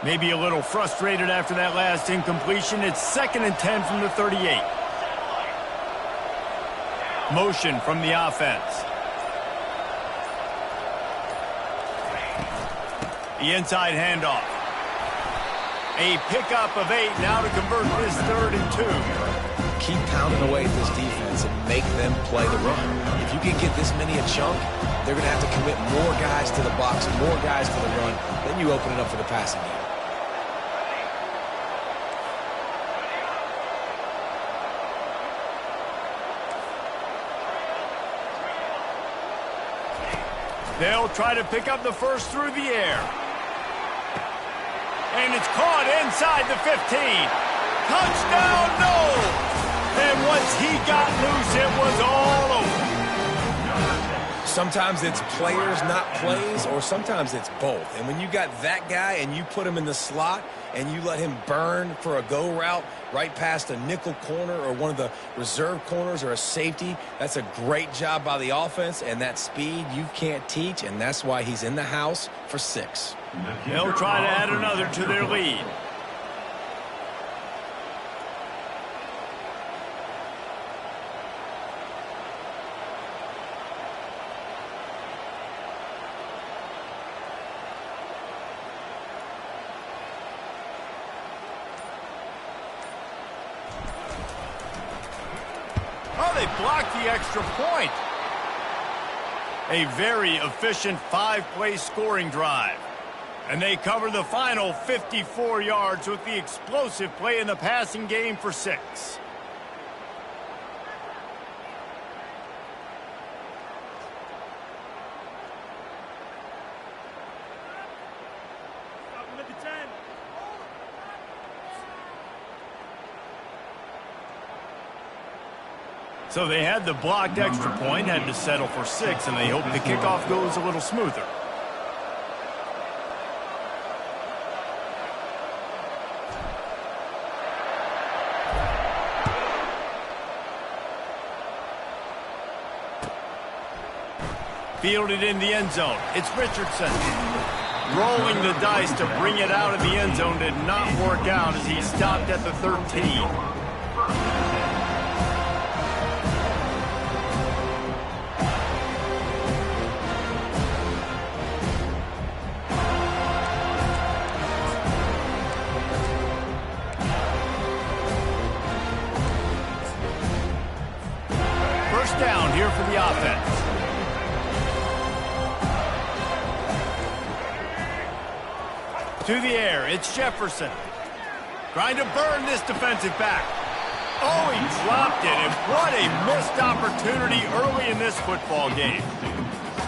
Maybe a little frustrated after that last incompletion. It's 2nd and 10 from the 38. Motion from the offense. The inside handoff. A pickup of 8 now to convert this 3rd and 2. Keep pounding away at this defense and make them play the run. If you can get this many a chunk, they're going to have to commit more guys to the box, more guys to the run. Then you open it up for the passing game. They'll try to pick up the first through the air. And it's caught inside the 15. Touchdown, no! And once he got loose, it was all over. Sometimes it's players, not plays, or sometimes it's both. And when you got that guy and you put him in the slot and you let him burn for a go route right past a nickel corner or one of the reserve corners or a safety, that's a great job by the offense, and that speed you can't teach, and that's why he's in the house for 6. They'll try to add another to their lead. Oh, they blocked the extra point. A very efficient 5-play scoring drive. And they cover the final 54 yards with the explosive play in the passing game for 6. So they had the blocked extra point, had to settle for 6, and they hope the kickoff goes a little smoother. Fielded in the end zone. It's Richardson. Rolling the dice to bring it out of the end zone did not work out as he stopped at the 13. First down here for the offense. To the air, it's Jefferson. Trying to burn this defensive back. Oh, he dropped it, and what a missed opportunity early in this football game.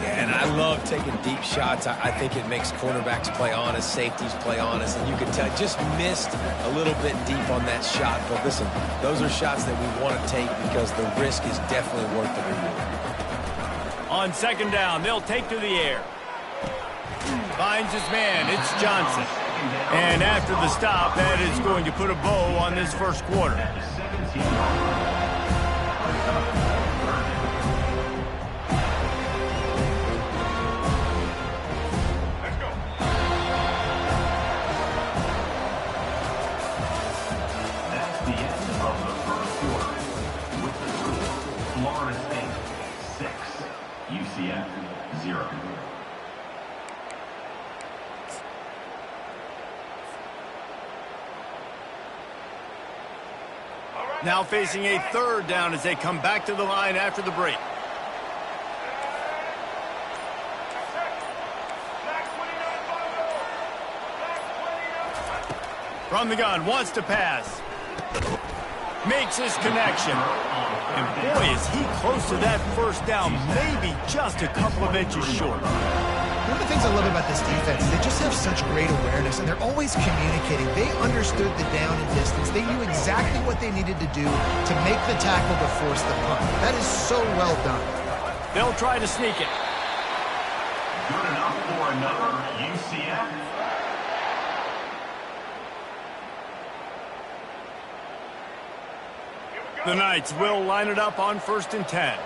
Yeah, and I love taking deep shots. I think it makes cornerbacks play honest, safeties play honest, and you can tell just missed a little bit deep on that shot. But listen, those are shots that we want to take because the risk is definitely worth the reward. On 2nd down, they'll take to the air. Finds his man, it's Johnson. And after the stop, that is going to put a bow on this first quarter. That's the end of the first quarter. With the score, Florida State 6, UCF 0. Now facing a 3rd down as they come back to the line after the break. From the gun, wants to pass. Makes his connection. And boy, is he close to that first down, maybe just a couple of inches short. One of the things I love about this defense is they just have such great awareness, and they're always communicating. They understood the down and distance. They knew exactly what they needed to do to make the tackle to force the punt. That is so well done. They'll try to sneak it. Good enough for another UCF. The Knights will line it up on 1st and 10.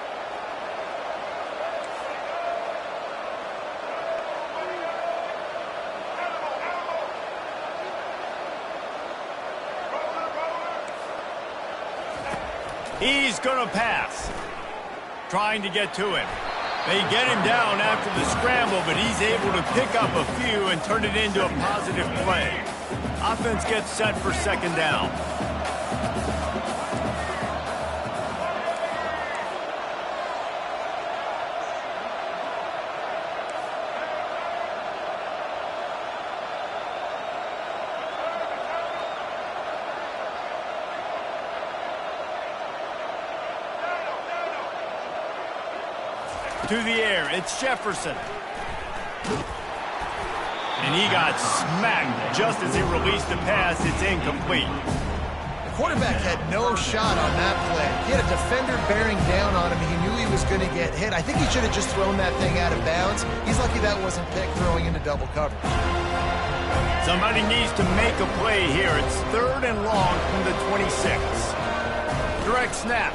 He's going to pass. Trying to get to him. They get him down after the scramble, but he's able to pick up a few and turn it into a positive play. Offense gets set for second down. To the air, it's Jefferson. And he got smacked just as he released the pass. It's incomplete. The quarterback had no shot on that play. He had a defender bearing down on him. He knew he was going to get hit. I think he should have just thrown that thing out of bounds. He's lucky that wasn't picked throwing into double coverage. Somebody needs to make a play here. It's 3rd and long from the 26. Direct snap.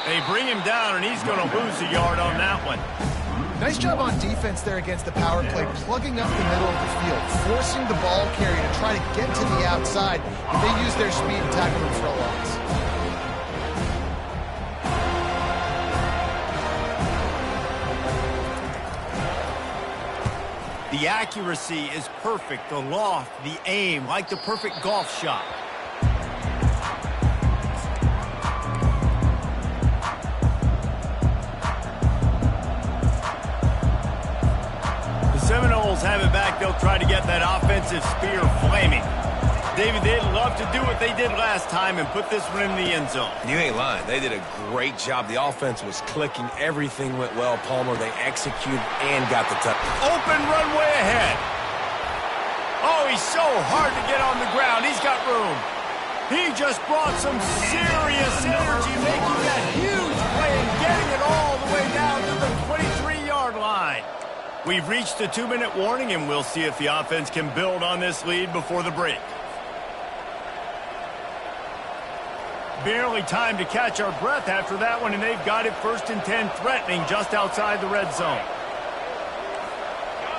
They bring him down, and he's going to lose a yard on that one. Nice job on defense there against the power play, plugging up the middle of the field, forcing the ball carrier to try to get to the outside, but they use their speed and tackle him for a loss. The accuracy is perfect, the loft, the aim, like the perfect golf shot. Seminoles have it back. They'll try to get that offensive spear flaming. David, they'd love to do what they did last time and put this one in the end zone. You ain't lying. They did a great job. The offense was clicking. Everything went well, Palmer. They executed and got the touch. Open runway ahead. Oh, he's so hard to get on the ground. He's got room. He just brought some serious energy, making that huge play and getting it all the way down to the 23-yard line. We've reached the 2-minute warning, and we'll see if the offense can build on this lead before the break. Barely time to catch our breath after that one, and they've got it 1st and 10, threatening just outside the red zone.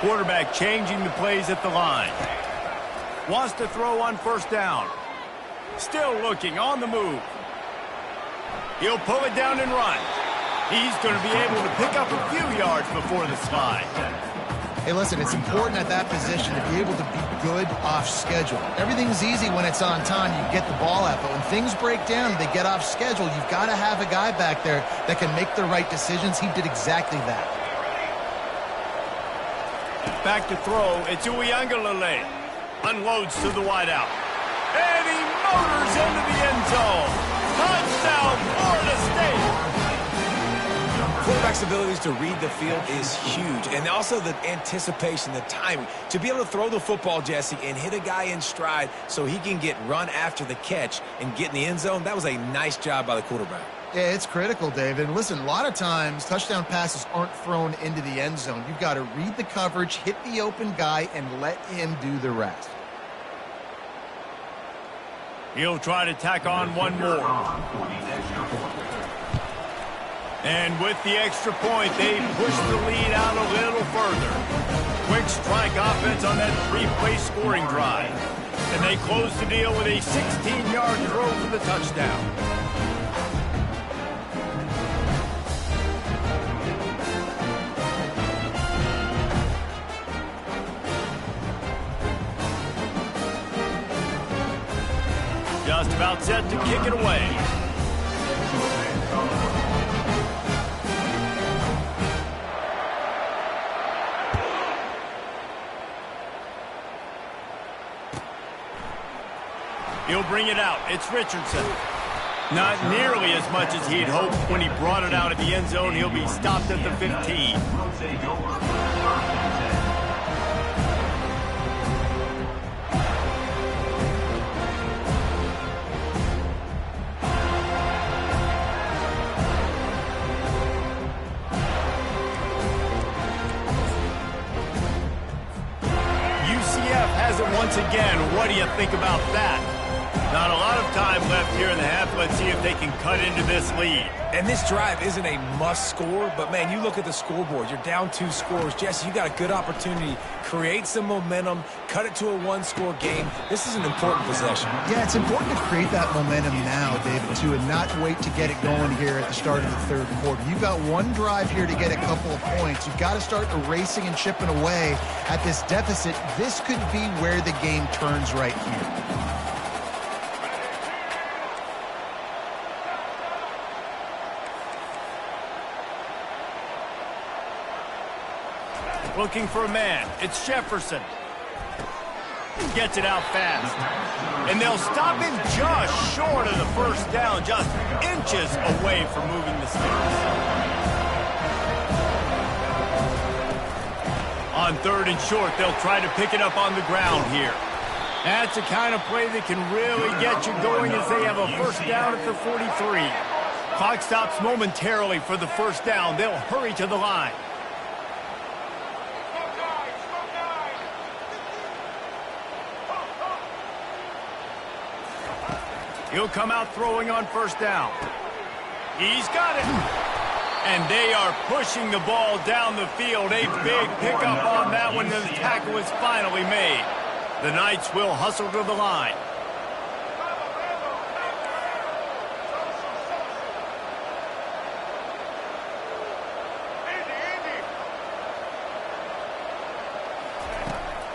Quarterback changing the plays at the line. Wants to throw on 1st down. Still looking on the move. He'll pull it down and run. He's going to be able to pick up a few yards before the slide. Hey, listen, it's important at that position to be able to be good off schedule. Everything's easy when it's on time. You get the ball out. But when things break down, they get off schedule. You've got to have a guy back there that can make the right decisions. He did exactly that. Back to throw. It's Uiagalelei. Unloads to the wideout. And he motors into the end zone. Touchdown, Florida State. Quarterback's abilities to read the field is huge, and also the anticipation, the timing. To be able to throw the football, Jesse, and hit a guy in stride so he can get run after the catch and get in the end zone, that was a nice job by the quarterback. Yeah, it's critical, David. And listen, a lot of times touchdown passes aren't thrown into the end zone. You've got to read the coverage, hit the open guy, and let him do the rest. He'll try to tack on one more. And with the extra point, they push the lead out a little further. Quick strike offense on that 3-play scoring drive. And they close the deal with a 16-yard throw for the touchdown. Just about set to kick it away. He'll bring it out. It's Richardson. Not nearly as much as he'd hoped when he brought it out at the end zone. He'll be stopped at the 15. UCF has it once again. What do you think about that? Not a lot of time left here in the half. Let's see if they can cut into this lead. And this drive isn't a must score, but man, you look at the scoreboard. You're down 2 scores. Jesse, you got a good opportunity. Create some momentum. Cut it to a 1-score game. This is an important possession. Yeah, it's important to create that momentum now, David, too, and not wait to get it going here at the start of the third quarter. You've got one drive here to get a couple of points. You've got to start erasing and chipping away at this deficit. This could be where the game turns right here. Looking for a man. It's Jefferson. Gets it out fast. And they'll stop him just short of the first down, just inches away from moving the sticks. On 3rd and short, they'll try to pick it up on the ground here. That's the kind of play that can really get you going as they have a first down at the 43. Clock stops momentarily for the first down. They'll hurry to the line. He'll come out throwing on first down. He's got it. And they are pushing the ball down the field. A big pickup on that one, and the tackle is finally made. The Knights will hustle to the line.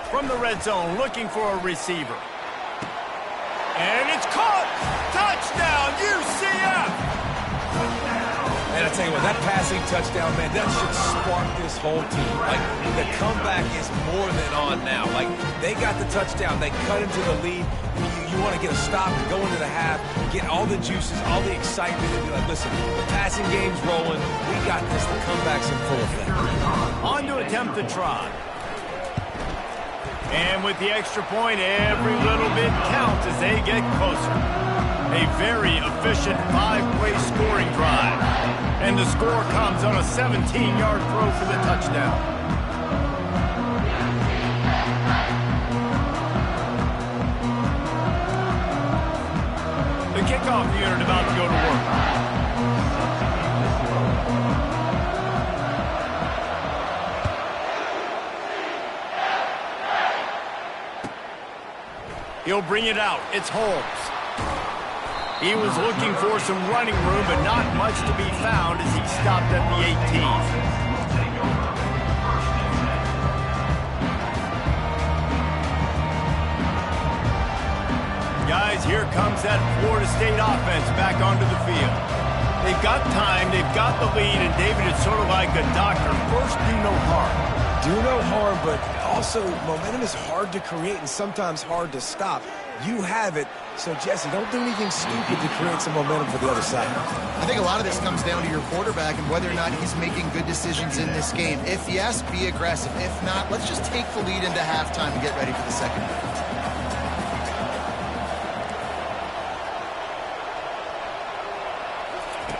From the red zone, looking for a receiver. And it's caught! Touchdown, UCF! And I tell you what, that passing touchdown, man, that should spark this whole team. Like, the comeback is more than on now. Like, they got the touchdown. They cut into the lead. You want to get a stop and go into the half, get all the juices, all the excitement, and be like, listen, the passing game's rolling. We got this. The comeback's in full effect. On to attempt the try. And with the extra point, every little bit counts as they get closer. A very efficient 5-play scoring drive. And the score comes on a 17-yard throw for the touchdown. The kickoff unit about to go to work. He'll bring it out. It's Holmes. He was looking for some running room, but not much to be found as he stopped at the 18. Guys, here comes that Florida State offense back onto the field. They've got time, they've got the lead, and David, it's sort of like a doctor. First, do no harm. Do no harm, but also momentum is hard to create and sometimes hard to stop. You have it, so Jesse, don't do anything stupid to create some momentum for the other side. I think a lot of this comes down to your quarterback and whether or not he's making good decisions in this game. If yes, be aggressive. If not, let's just take the lead into halftime and get ready for the second half.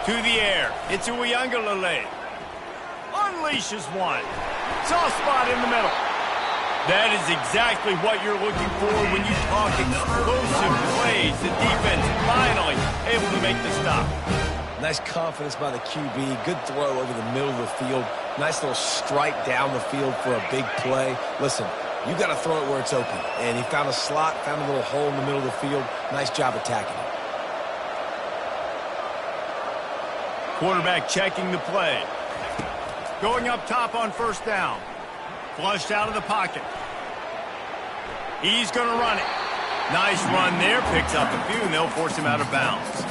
To the air, it's Uiagalelei. Unleashes one. Soft spot in the middle. That is exactly what you're looking for when you talk explosive plays. The defense finally able to make the stop. Nice confidence by the QB. Good throw over the middle of the field. Nice little strike down the field for a big play. Listen, you got to throw it where it's open. And he found a slot, found a little hole in the middle of the field. Nice job attacking it. Quarterback checking the play. Going up top on first down. Flushed out of the pocket. He's going to run it. Nice run there. Picks up a few, and they'll force him out of bounds.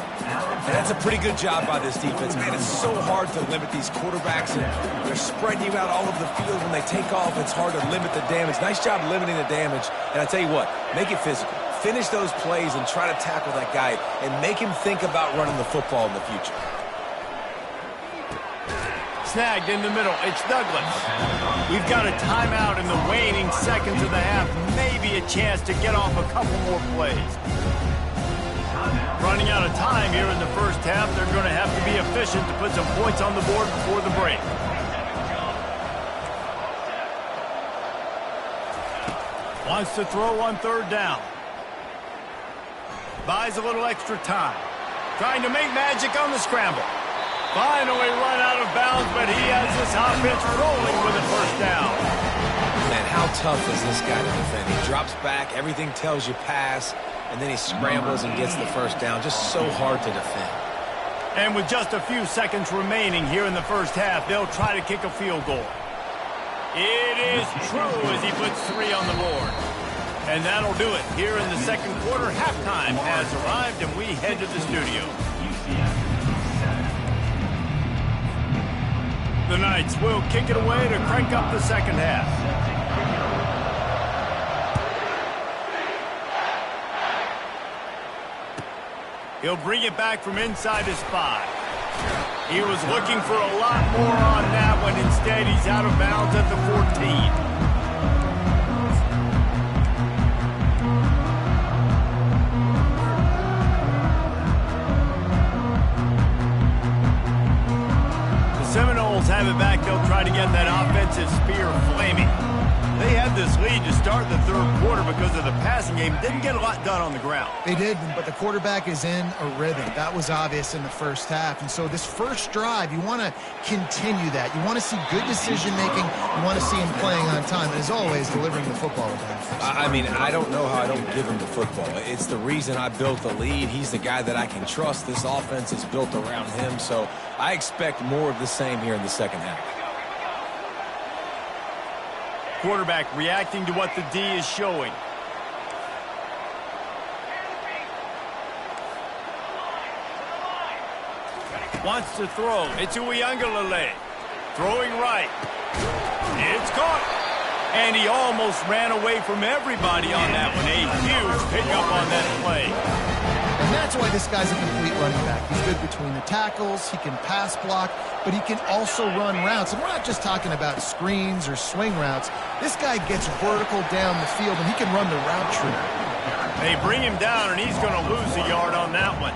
And that's a pretty good job by this defense, man. It's so hard to limit these quarterbacks, and they're spreading you out all over the field. When they take off, it's hard to limit the damage. Nice job limiting the damage. And I tell you what, make it physical. Finish those plays and try to tackle that guy and make him think about running the football in the future. Snagged in the middle. It's Douglas. We've got a timeout in the waning seconds of the half. Maybe a chance to get off a couple more plays. Running out of time here in the first half. They're going to have to be efficient to put some points on the board before the break. Wants to throw on third down. Buys a little extra time. Trying to make magic on the scramble. Finally run out of bounds, but he has this offense rolling with a first down. Man, how tough is this guy to defend? He drops back, everything tells you pass, and then he scrambles and gets the first down. Just so hard to defend. And with just a few seconds remaining here in the first half, they'll try to kick a field goal. It is true as he puts 3 on the board. And that'll do it here in the second quarter. Halftime has arrived, and we head to the studio. The Knights will kick it away to crank up the second half. He'll bring it back from inside his 5. He was looking for a lot more on that one. Instead, he's out of bounds at the 14. Seminoles have it back. They'll try to get that offensive spear flaming. They had this lead to start the third quarter because of the passing game. Didn't get a lot done on the ground. They did, but the quarterback is in a rhythm. That was obvious in the first half. And so this first drive, you want to continue that. You want to see good decision-making. You want to see him playing on time. And as always, delivering the football with him. I mean, I don't know how I don't give him the football. It's the reason I built the lead. He's the guy that I can trust. This offense is built around him. So I expect more of the same here in the second half. Quarterback reacting to what the D is showing. Wants to throw. It's Uiagalelei. Throwing right. It's caught. And he almost ran away from everybody on that one. A huge pickup on that play. And that's why this guy's a complete running back. He's good between the tackles. He can pass block, but he can also run routes. And we're not just talking about screens or swing routes. This guy gets vertical down the field, and he can run the route tree. They bring him down, and he's going to lose a yard on that one.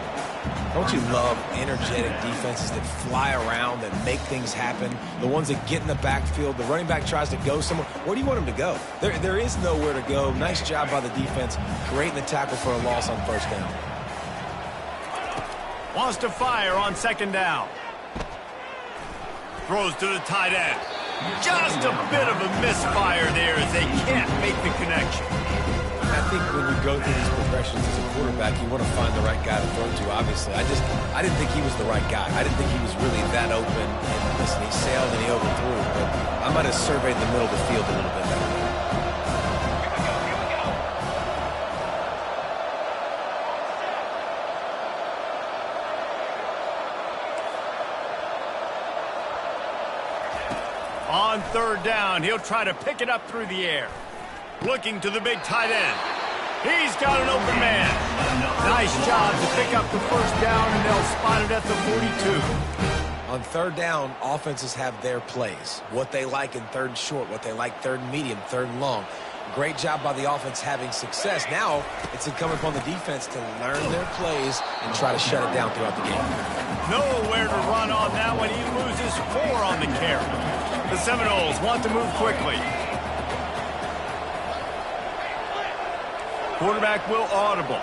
Don't you love energetic defenses that fly around, that make things happen? The ones that get in the backfield. The running back tries to go somewhere. Where do you want him to go? There is nowhere to go. Nice job by the defense, creating the tackle for a loss on first down. Wants to fire on second down. Throws to the tight end. Just a bit of a misfire there as they can't make the connection. I think when you go through these progressions as a quarterback, you want to find the right guy to throw to, obviously. I didn't think he was the right guy. I didn't think he was really that open. And listen, he sailed and he overthrew, but I might have surveyed the middle of the field a little bit better. On third down, he'll try to pick it up through the air. Looking to the big tight end. He's got an open man. Nice job to pick up the first down, and they'll spot it at the 42. On third down, offenses have their plays. What they like in third and short, what they like third and medium, third and long. Great job by the offense having success. Now it's incumbent upon the defense to learn their plays and try to shut it down throughout the game. Nowhere to run on that one. He loses 4 on the carry. The Seminoles want to move quickly. Quarterback will audible.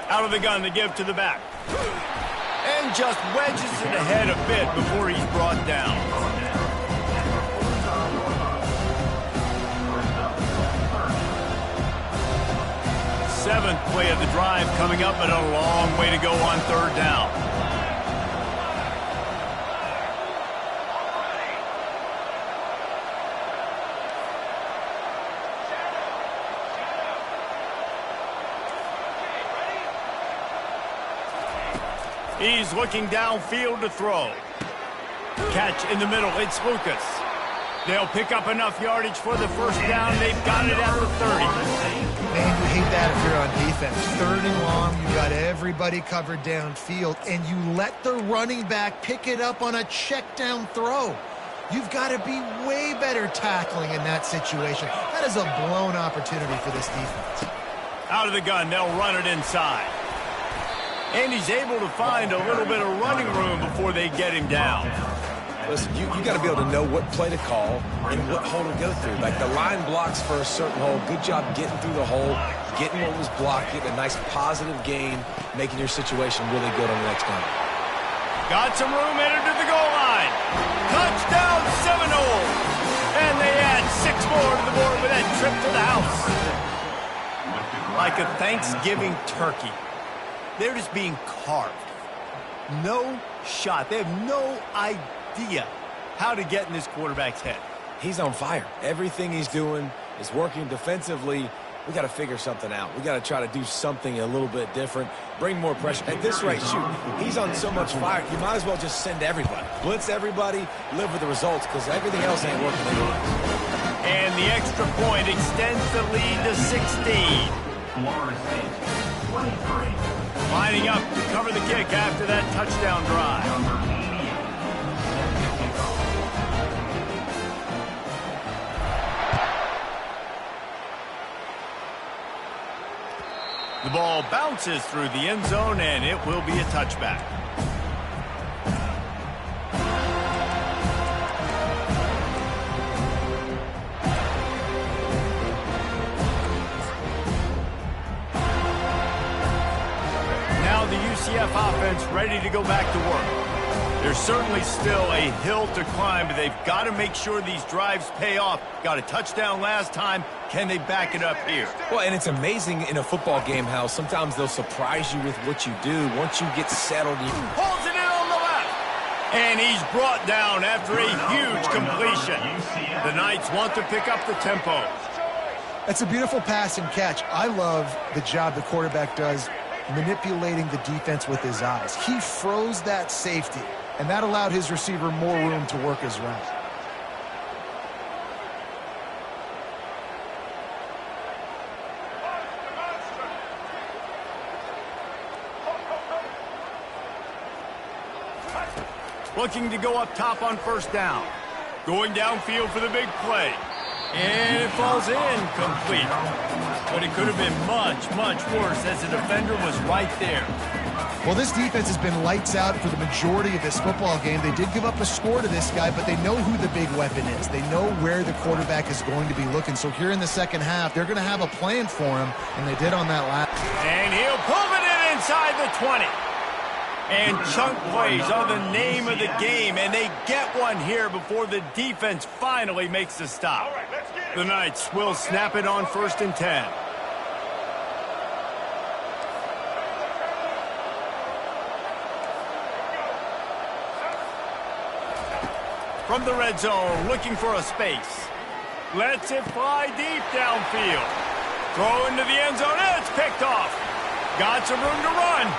Out of the gun to give to the back. And just wedges it ahead a bit before he's brought down. Seventh play of the drive coming up, but a long way to go on third down. He's looking downfield to throw. Catch in the middle. It's Lucas. They'll pick up enough yardage for the first down. They've got it at the 30. Man, you hate that if you're on defense. Third and long, you got everybody covered downfield, and you let the running back pick it up on a check down throw. You've got to be way better tackling in that situation. That is a blown opportunity for this defense. Out of the gun, they'll run it inside. And he's able to find a little bit of running room before they get him down. Listen, you got to be able to know what play to call and what hole to go through. Like the line blocks for a certain hole. Good job getting through the hole, getting what was blocked, getting a nice positive gain, making your situation really good on the next down. Got some room headed to the goal line. Touchdown Seminoles. And they add 6 more to the board with that trip to the house. Like a Thanksgiving turkey. They're just being carved. No shot. They have no idea how to get in this quarterback's head. He's on fire. Everything he's doing is working defensively. We got to figure something out. We got to try to do something a little bit different. Bring more pressure. At this rate, shoot, he's on so much fire. You might as well just send everybody. Blitz everybody, live with the results, because everything else ain't working anyways. And the extra point extends the lead to 16. Florida State, 23. Lining up to cover the kick after that touchdown drive. Number 88. The ball bounces through the end zone, and it will be a touchback. Now the UCF offense ready to go back to work. There's certainly still a hill to climb, but they've got to make sure these drives pay off. Got a touchdown last time. Can they back it up here? Well, and it's amazing in a football game how sometimes they'll surprise you with what you do. Once you get settled, you Holds it in on the left. And he's brought down after a huge completion. The Knights want to pick up the tempo. That's a beautiful pass and catch. I love the job the quarterback does manipulating the defense with his eyes. He froze that safety, and that allowed his receiver more room to work his route. Looking to go up top on first down. Going downfield for the big play. And it falls in complete. But it could have been much, much worse as the defender was right there. Well, this defense has been lights out for the majority of this football game. They did give up a score to this guy, but they know who the big weapon is. They know where the quarterback is going to be looking. So here in the second half, they're going to have a plan for him, and they did on that last. And he'll pull it in inside the 20. And chunk plays are the name of the game, and they get one here before the defense finally makes the stop. The Knights will snap it on 1st and 10. From the red zone, looking for a space. Lets it fly deep downfield. Throw into the end zone, and it's picked off. Got some room to run.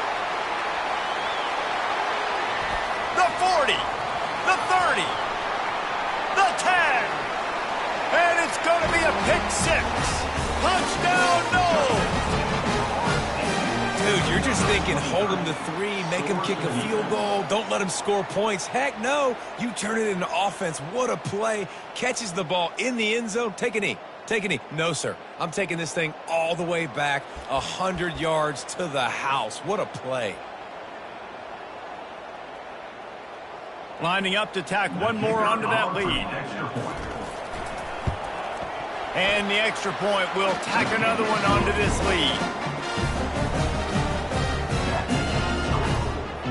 The 40, the 30, the 10, and it's going to be a pick 6. Touchdown, no! Dude, you're just thinking, hold him to 3, make him kick a field goal, don't let him score points. Heck no, you turn it into offense. What a play. Catches the ball in the end zone. Take a knee. Take a knee. No, sir. I'm taking this thing all the way back 100 yards to the house. What a play. Lining up to tack one more onto that lead. And the extra point will tack another one onto this lead.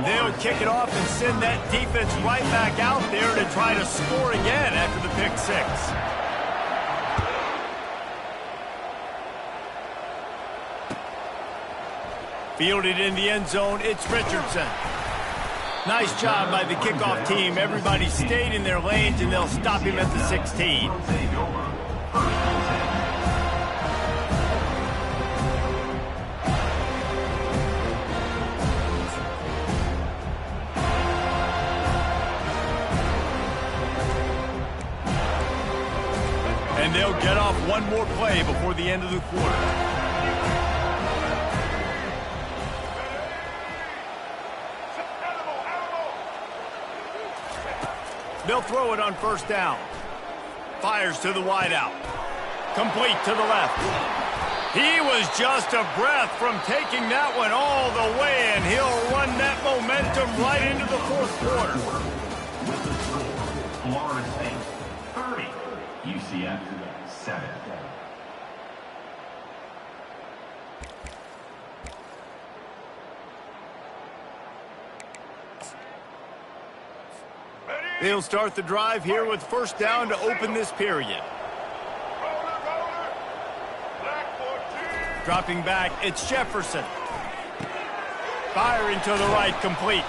They'll kick it off and send that defense right back out there to try to score again after the pick 6. Fielded in the end zone, it's Richardson. Nice job by the kickoff team. Everybody stayed in their lanes, and they'll stop him at the 16. And they'll get off one more play before the end of the quarter. They'll throw it on first down. Fires to the wideout. Complete to the left. He was just a breath from taking that one all the way, and he'll run that momentum right into the 4th quarter. With the score, Florida State 30, UCF 7. They'll start the drive here with first down to open this period. Dropping back, it's Jefferson. Firing to the right, complete.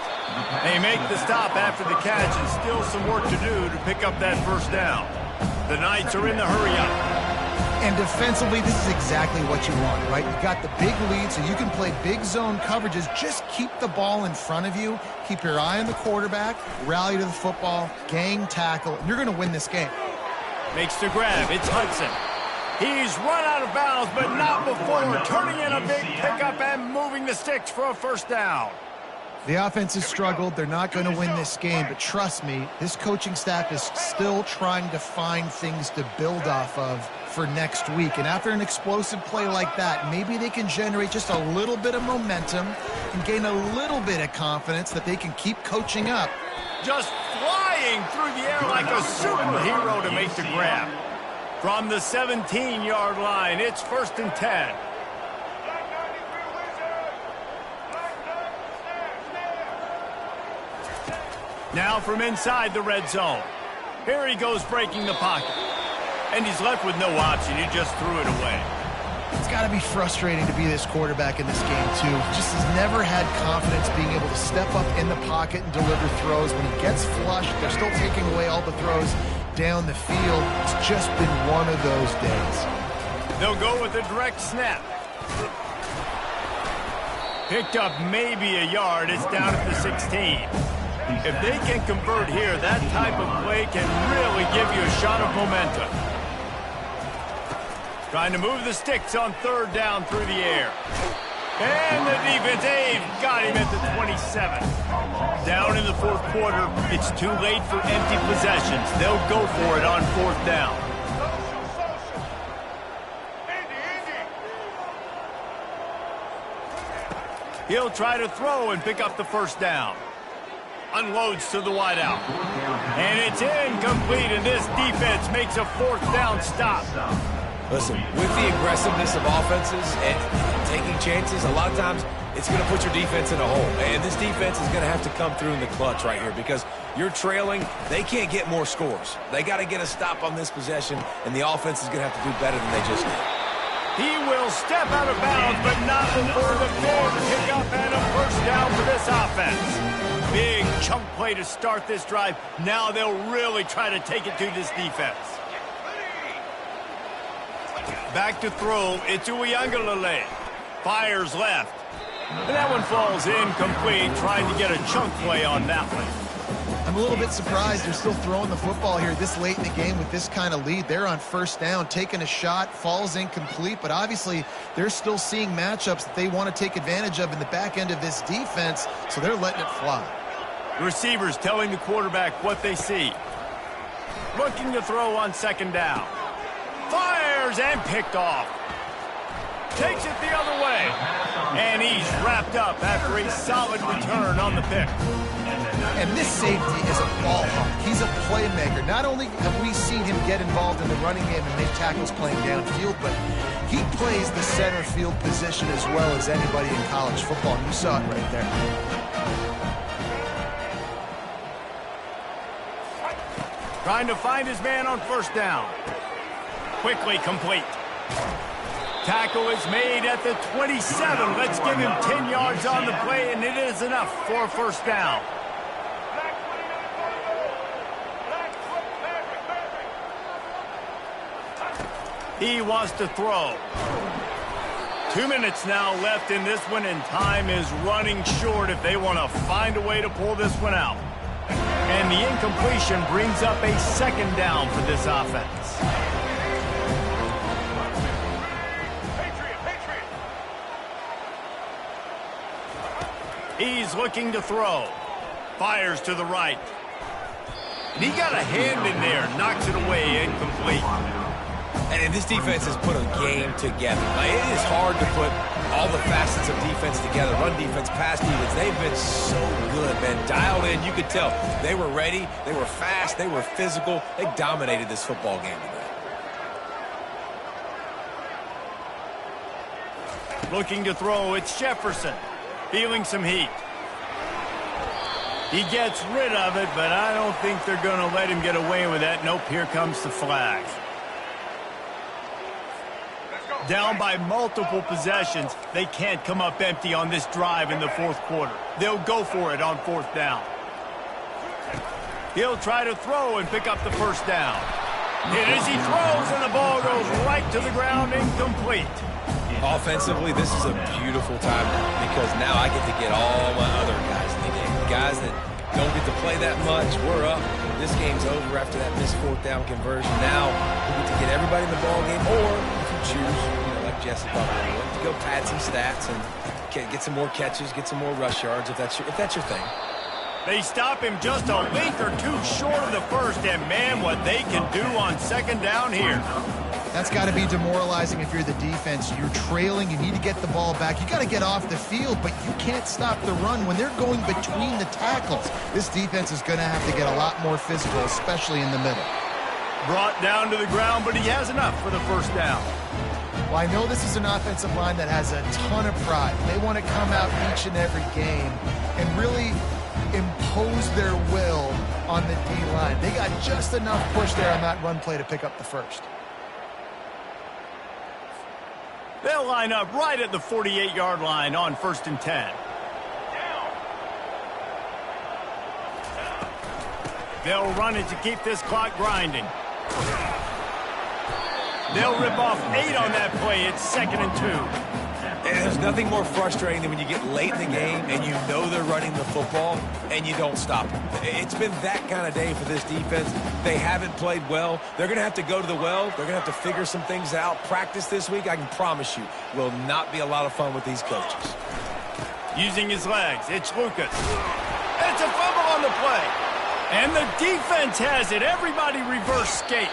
They make the stop after the catch, and still some work to do to pick up that first down. The Knights are in the hurry-up. And defensively, this is exactly what you want, right? You got the big lead, so you can play big zone coverages. Just keep the ball in front of you. Keep your eye on the quarterback. Rally to the football. Gang tackle. And you're going to win this game. Makes the grab. It's Hudson. He's run out of bounds, but not before turning in a big pickup and moving the sticks for a first down. The offense has struggled. They're not going to win this game, but trust me, this coaching staff is still trying to find things to build off of for next week. And after an explosive play like that, maybe they can generate just a little bit of momentum and gain a little bit of confidence that they can keep coaching up. Just flying through the air like a superhero to make the grab. From the 17-yard line, it's 1st and 10. Now from inside the red zone. Here he goes breaking the pocket. And he's left with no option. He just threw it away. It's got to be frustrating to be this quarterback in this game, too. Just has never had confidence being able to step up in the pocket and deliver throws. When he gets flushed, they're still taking away all the throws down the field. It's just been one of those days. They'll go with a direct snap. Picked up maybe a yard. It's down at the 16. If they can convert here, that type of play can really give you a shot of momentum. Trying to move the sticks on 3rd down through the air. And the defense, they've got him at the 27. Down in the 4th quarter, it's too late for empty possessions. They'll go for it on 4th down. He'll try to throw and pick up the first down. Unloads to the wideout. And it's incomplete, and this defense makes a 4th down stop. Listen, with the aggressiveness of offenses and taking chances, a lot of times it's going to put your defense in a hole. And this defense is going to have to come through in the clutch right here because you're trailing. They can't get more scores. They got to get a stop on this possession, and the offense is going to have to do better than they just did. He will step out of bounds, but not before the big pickup and a first down for this offense. Big chunk play to start this drive. Now they'll really try to take it to this defense. Back to throw. It's Uiagalelei. Fires left. And that one falls incomplete, trying to get a chunk play on that one. I'm a little bit surprised they're still throwing the football here this late in the game with this kind of lead. They're on 1st down, taking a shot, falls incomplete, but obviously they're still seeing matchups that they want to take advantage of in the back end of this defense, so they're letting it fly. Receivers telling the quarterback what they see. Looking to throw on 2nd down. Fires and picked off. Takes it the other way. And he's wrapped up after a solid return on the pick. And this safety is a ball hawk. He's a playmaker. Not only have we seen him get involved in the running game and make tackles playing downfield, but he plays the center field position as well as anybody in college football. And you saw it right there. Trying to find his man on 1st down. Quickly complete. Tackle is made at the 27. Let's give him 10 yards on the play, and it is enough for a 1st down. He wants to throw. 2 minutes now left in this one, and time is running short if they want to find a way to pull this one out. And the incompletion brings up a 2nd down for this offense. He's looking to throw. Fires to the right. And he got a hand in there, knocks it away, incomplete. And this defense has put a game together. Like, it is hard to put all the facets of defense together. Run defense, pass defense. They've been so good, man. Dialed in. You could tell they were ready. They were fast. They were physical. They dominated this football game today. Looking to throw, it's Jefferson. Feeling some heat. He gets rid of it, but I don't think they're going to let him get away with that. Nope, here comes the flag. Down by multiple possessions, they can't come up empty on this drive in the fourth quarter. They'll go for it on fourth down. He'll try to throw and pick up the first down. It is, he throws, and the ball goes right to the ground, incomplete. Offensively, this is a beautiful time because now I get to get all my other guys in the game. Guys that don't get to play that much, we're up. This game's over after that missed fourth down conversion. Now we get to get everybody in the ball game, or if you choose, like Jesse probably would, to go pad some stats and get some more catches, get some more rush yards if that's your thing. They stop him just a length or two short of the first, and man, what they can do on second down here. That's got to be demoralizing if you're the defense. You're trailing. You need to get the ball back. You got to get off the field, but you can't stop the run when they're going between the tackles. This defense is going to have to get a lot more physical, especially in the middle. Brought down to the ground, but he has enough for the first down. Well, I know this is an offensive line that has a ton of pride. They want to come out each and every game and really impose their will on the D-line. They got just enough push there on that run play to pick up the first. They'll line up right at the 48-yard line on 1st and 10. They'll run it to keep this clock grinding. They'll rip off 8 on that play. It's 2nd and 2. And there's nothing more frustrating than when you get late in the game and you know they're running the football and you don't stop them. It's been that kind of day for this defense. They haven't played well. They're going to have to go to the well. They're going to have to figure some things out. Practice this week, I can promise you, will not be a lot of fun with these coaches. Using his legs, it's Lucas. It's a fumble on the play. And the defense has it. Everybody reverse skate.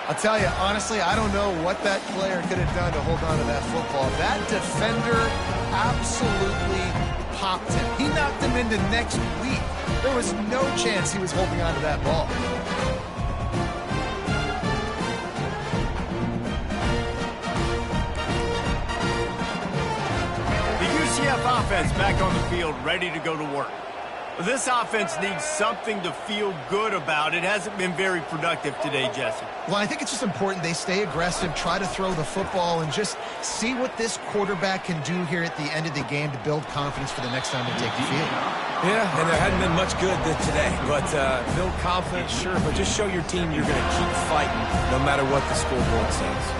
I'll tell you, honestly, I don't know what that player could have done to hold on to that football. That defender absolutely popped him. He knocked him into next week. There was no chance he was holding on to that ball. The UCF offense back on the field, ready to go to work. This offense needs something to feel good about. It hasn't been very productive today, Jesse. Well, I think it's just important they stay aggressive, try to throw the football, and just see what this quarterback can do here at the end of the game to build confidence for the next time they take the field. Yeah, and there hadn't been much good today. But build confidence, sure, but just show your team you're going to keep fighting no matter what the scoreboard says.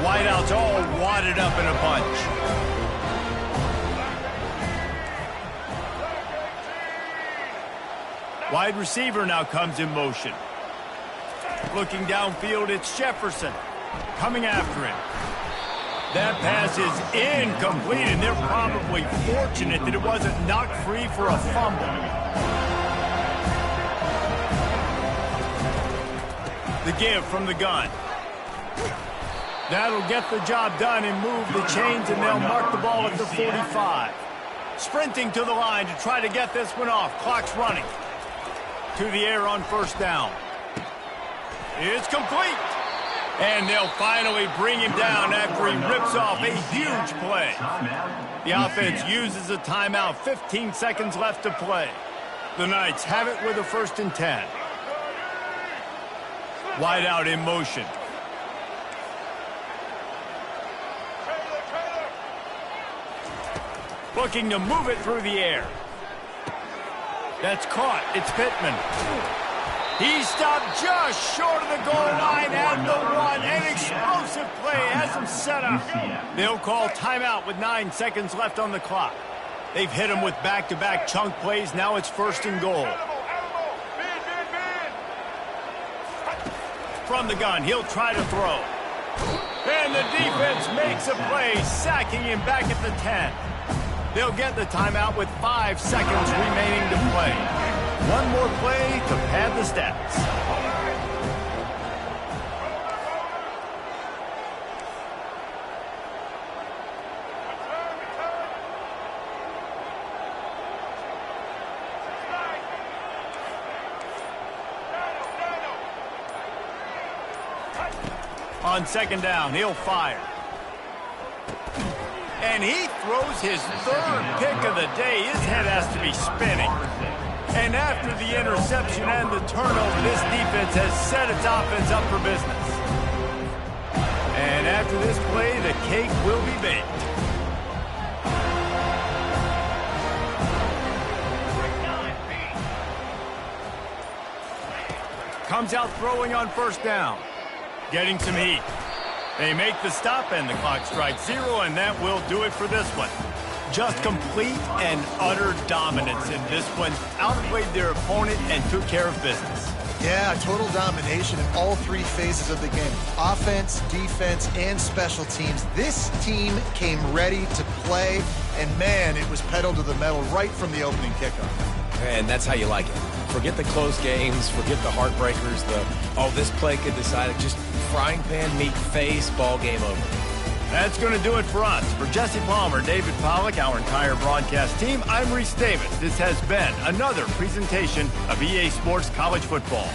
Wideouts all wadded up in a bunch. Wide receiver now comes in motion. Looking downfield, it's Jefferson coming after him. That pass is incomplete, and they're probably fortunate that it wasn't knocked free for a fumble. The give from the gun. That'll get the job done and move the chains, and they'll mark the ball at the 45. Sprinting to the line to try to get this one off. Clock's running. To the air on first down. It's complete. And they'll finally bring him down after he rips off a huge play. The offense uses a timeout. 15 seconds left to play. The Knights have it with a 1st and 10. Wide out in motion. Looking to move it through the air. That's caught. It's Pittman. He stopped just short of the goal line at the 1. An explosive play has him set up. They'll call timeout with 9 seconds left on the clock. They've hit him with back-to-back chunk plays. Now it's 1st and goal. From the gun, he'll try to throw. And the defense makes a play, sacking him back at the 10. They'll get the timeout with 5 seconds remaining to play. One more play to pad the stats. On second down, he'll fire. And he throws his 3rd pick of the day. His head has to be spinning. And after the interception and the turnover, this defense has set its offense up for business. And after this play, the cake will be baked. Comes out throwing on first down. Getting some heat. They make the stop and the clock strikes 0, and that will do it for this one. Just complete and utter dominance in this one. Outplayed their opponent and took care of business. Yeah, total domination in all 3 phases of the game. Offense, defense, and special teams. This team came ready to play, and man, it was pedal to the metal right from the opening kickoff. And that's how you like it. Forget the close games, forget the heartbreakers, this play could decide it. Just frying pan, meat, face, ball game over. That's going to do it for us. For Jesse Palmer, David Pollack, our entire broadcast team, I'm Reese Davis. This has been another presentation of EA Sports College Football.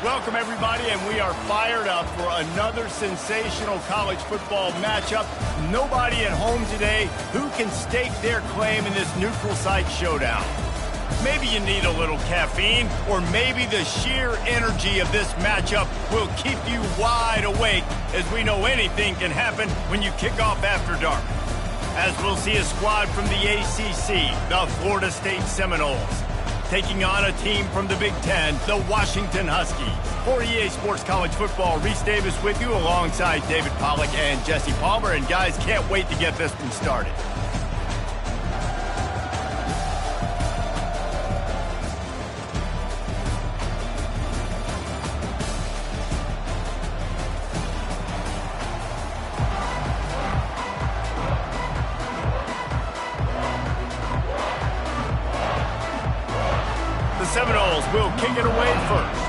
Welcome, everybody, and we are fired up for another sensational college football matchup. Nobody at home today who can stake their claim in this neutral site showdown. Maybe you need a little caffeine, or maybe the sheer energy of this matchup will keep you wide awake, as we know anything can happen when you kick off after dark. As we'll see a squad from the ACC, the Florida State Seminoles, taking on a team from the Big Ten, the Washington Huskies. For EA Sports College Football, Reese Davis with you alongside David Pollack and Jesse Palmer. And guys, can't wait to get this one started. The Seminoles will kick it away first.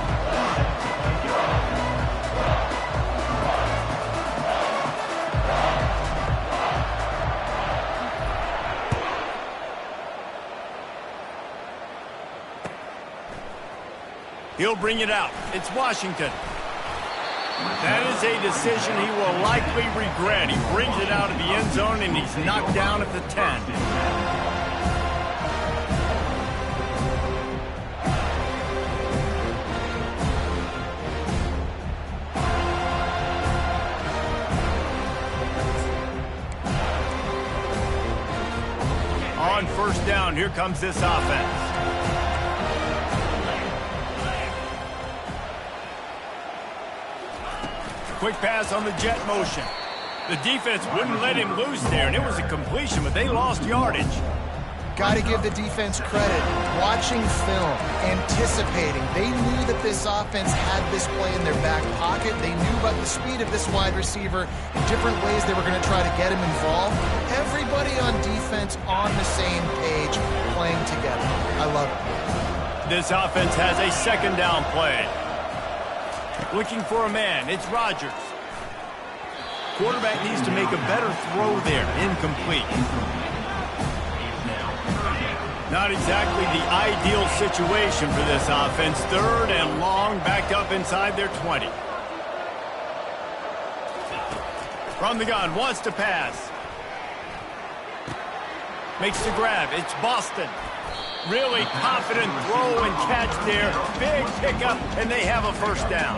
He'll bring it out. It's Washington. That is a decision he will likely regret. He brings it out of the end zone, and he's knocked down at the 10. On first down, here comes this offense. Quick pass on the jet motion. The defense wouldn't let him loose there, and it was a completion, but they lost yardage. Got to give the defense credit. Watching film, anticipating. They knew that this offense had this play in their back pocket. They knew about the speed of this wide receiver and different ways they were going to try to get him involved. Everybody on defense on the same page, playing together. I love it. This offense has a second down play. Looking for a man. It's Rodgers. Quarterback needs to make a better throw there. Incomplete. Not exactly the ideal situation for this offense. Third and long, backed up inside their 20. From the gun, wants to pass. Makes the grab. It's Boston. Really confident throw and catch there. Big pickup, and they have a first down.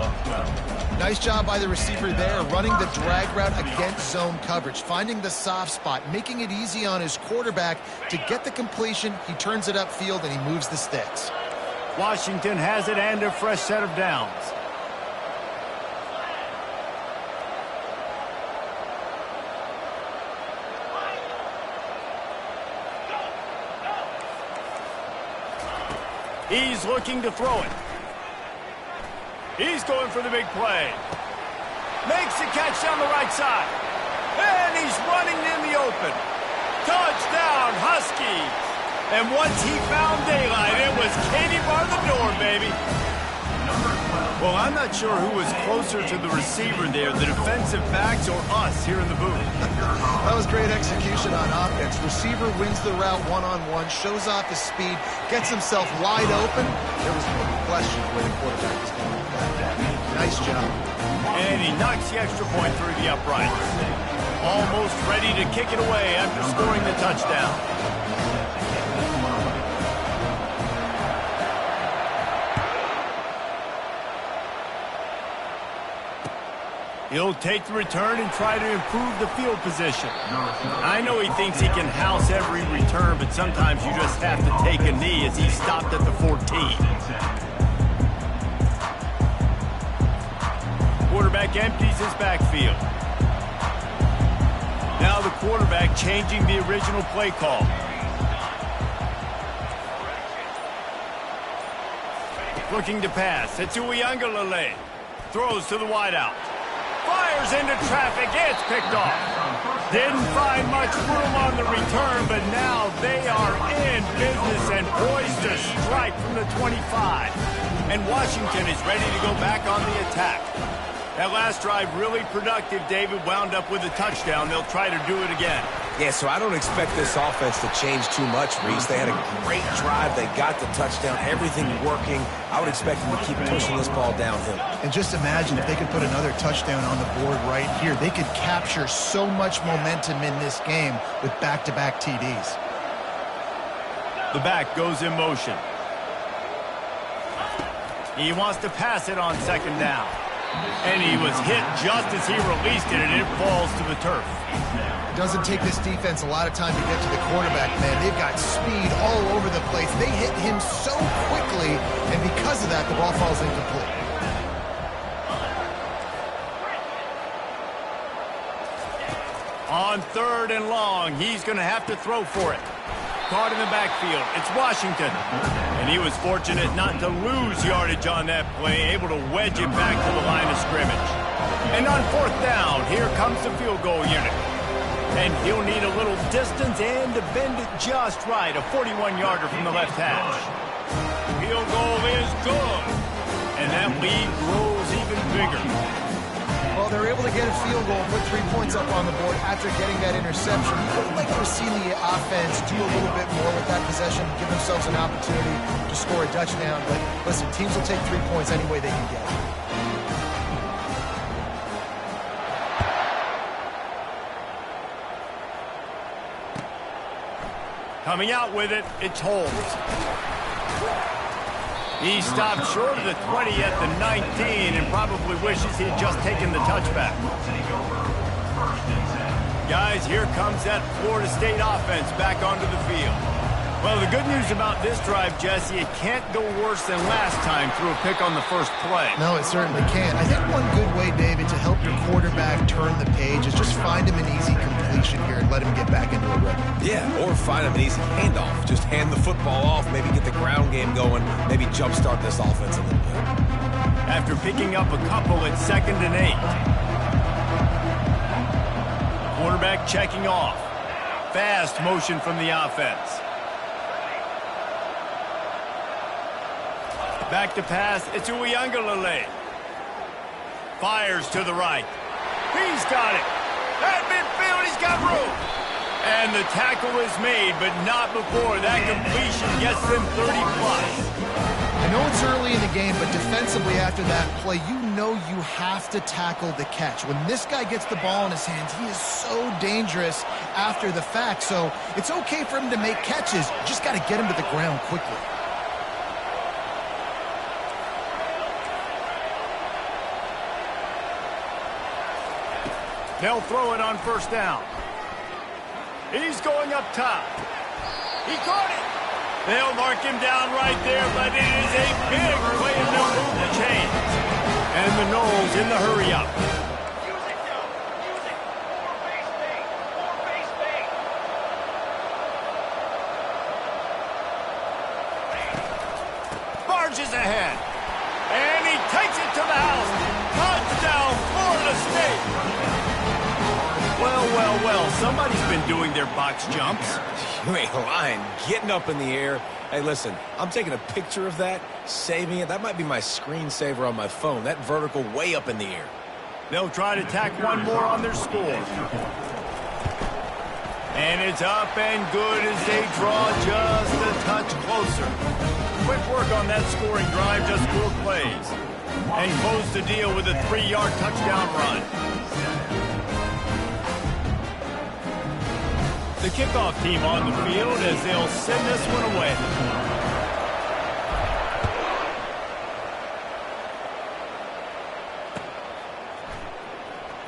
Nice job by the receiver there, running the drag route against zone coverage, finding the soft spot, making it easy on his quarterback to get the completion. He turns it upfield, and he moves the sticks. Washington has it and a fresh set of downs. He's looking to throw it. He's going for the big play. Makes the catch down the right side. And he's running in the open. Touchdown, Huskies. And once he found daylight, it was Katie bar the door, baby. Well, I'm not sure who was closer to the receiver there, the defensive backs or us here in the booth. That was great execution on offense. Receiver wins the route one-on-one, shows off his speed, gets himself wide open. There was no question where the quarterback was going with that. Nice job. And he knocks the extra point through the uprights. Almost ready to kick it away after scoring the touchdown. He'll take the return and try to improve the field position. I know he thinks he can house every return, but sometimes you just have to take a knee as he stopped at the 14. Quarterback empties his backfield. Now the quarterback changing the original play call. Looking to pass. It's Uiagalelei. Throws to the wideout. Fires into traffic. It's picked off. Didn't find much room on the return, but now they are in business and poised to strike from the 25. And Washington is ready to go back on the attack. That last drive really productive. David wound up with a touchdown. They'll try to do it again. Yeah, so I don't expect this offense to change too much, Reese. They had a great drive. They got the touchdown. Everything working. I would expect them to keep pushing this ball downhill. And just imagine if they could put another touchdown on the board right here. They could capture so much momentum in this game with back-to-back TDs. The back goes in motion. He wants to pass it on second down. And he was hit just as he released it, and it falls to the turf. It doesn't take this defense a lot of time to get to the quarterback, man. They've got speed all over the place. They hit him so quickly, and because of that, the ball falls incomplete. On third and long, he's going to have to throw for it. Caught in the backfield. It's Washington. And he was fortunate not to lose yardage on that play, able to wedge it back to the line of scrimmage. And on fourth down, here comes the field goal unit. And he'll need a little distance and to bend it just right. A 41-yarder from the left hash. Field goal is good. And that lead grows even bigger. Well, they're able to get a field goal, put 3 points up on the board after getting that interception. You would like to have seen the offense do a little bit more with that possession, give themselves an opportunity to score a touchdown. But listen, teams will take 3 points any way they can get it. Coming out with it, it's Holmes. He stopped short of the 20 at the 19 and probably wishes he had just taken the touchback. Guys, here comes that Florida State offense back onto the field. Well, the good news about this drive, Jesse, it can't go worse than last time through a pick on the first play. No, it certainly can't. I think one good way, David, to help your quarterback turn the page is just find him an easy completion here and let him get back into a rhythm. Yeah, or find him an easy handoff. Just hand the football off, maybe get the ground game going, maybe jumpstart this offense a little bit. After picking up a couple, it's 2nd and 8. Quarterback checking off. Fast motion from the offense. Back to pass, it's Uiagalelei. Fires to the right. He's got it. At midfield, he's got room. And the tackle is made, but not before that completion gets them 30-plus. I know it's early in the game, but defensively after that play, you know you have to tackle the catch. When this guy gets the ball in his hands, he is so dangerous after the fact. So it's okay for him to make catches. You just got to get him to the ground quickly. They'll throw it on first down. He's going up top. He caught it. They'll mark him down right there, but it is a big play to move the chains. And the Knowles in the hurry-up. Barges ahead. And he takes it to the house. Touchdown, Florida State. Well, somebody's been doing their box jumps. You ain't lying. Getting up in the air. Hey, listen, I'm taking a picture of that, saving it. That might be my screensaver on my phone. That vertical way up in the air. They'll try to tack one more on their score. And it's up and good as they draw just a touch closer. Quick work on that scoring drive, just 4 plays. And close the deal with a 3-yard touchdown run. The kickoff team on the field as they'll send this one away.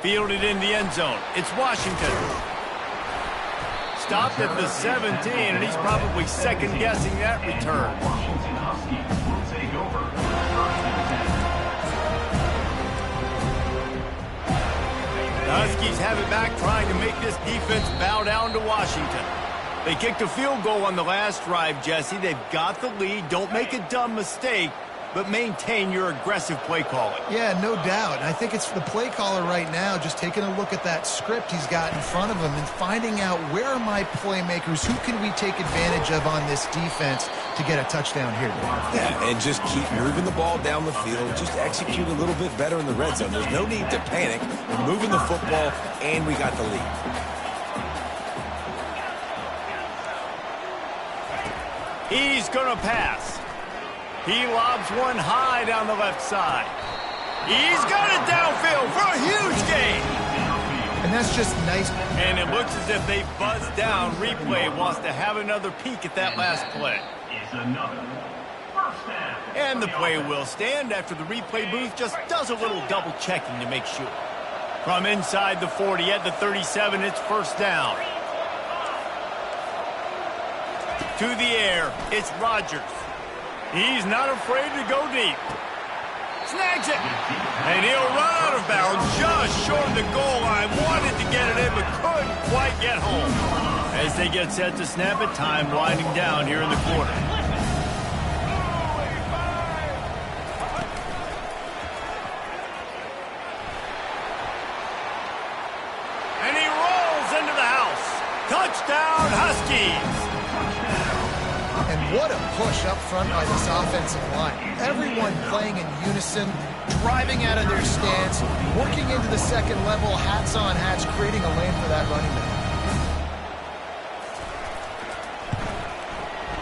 Fielded in the end zone. It's Washington. Stopped at the 17, and he's probably second-guessing that return. Washington Huskies will take over. 1st and 10. The Huskies have it back, trying to make this defense bow down to Washington. They kicked a field goal on the last drive, Jesse. They've got the lead. Don't make a dumb mistake, but maintain your aggressive play calling. Yeah, no doubt. And I think it's the play caller right now just taking a look at that script he's got in front of him and finding out where are my playmakers, who can we take advantage of on this defense to get a touchdown here. Yeah, and just keep moving the ball down the field. Just execute a little bit better in the red zone. There's no need to panic. We're moving the football, and we got the lead. He's going to pass. He lobs one high down the left side. He's got it downfield for a huge gain. And that's just nice. And it looks as if they buzzed down. Replay wants to have another peek at that last play. Is another. 1st down. And the play will stand after the replay booth just does a little double checking to make sure. From inside the 40 at the 37, it's 1st down. To the air, it's Rodgers. He's not afraid to go deep. Snags it. And he'll run out of bounds just short of the goal line. Wanted to get it in, but couldn't quite get home. As they get set to snap it, time winding down here in the quarter. And he rolls into the house. Touchdown, Huskies. And What a push up front by this offensive line. Everyone playing in unison, driving out of their stance, working into the second level, hats on hats, creating a lane for that running back.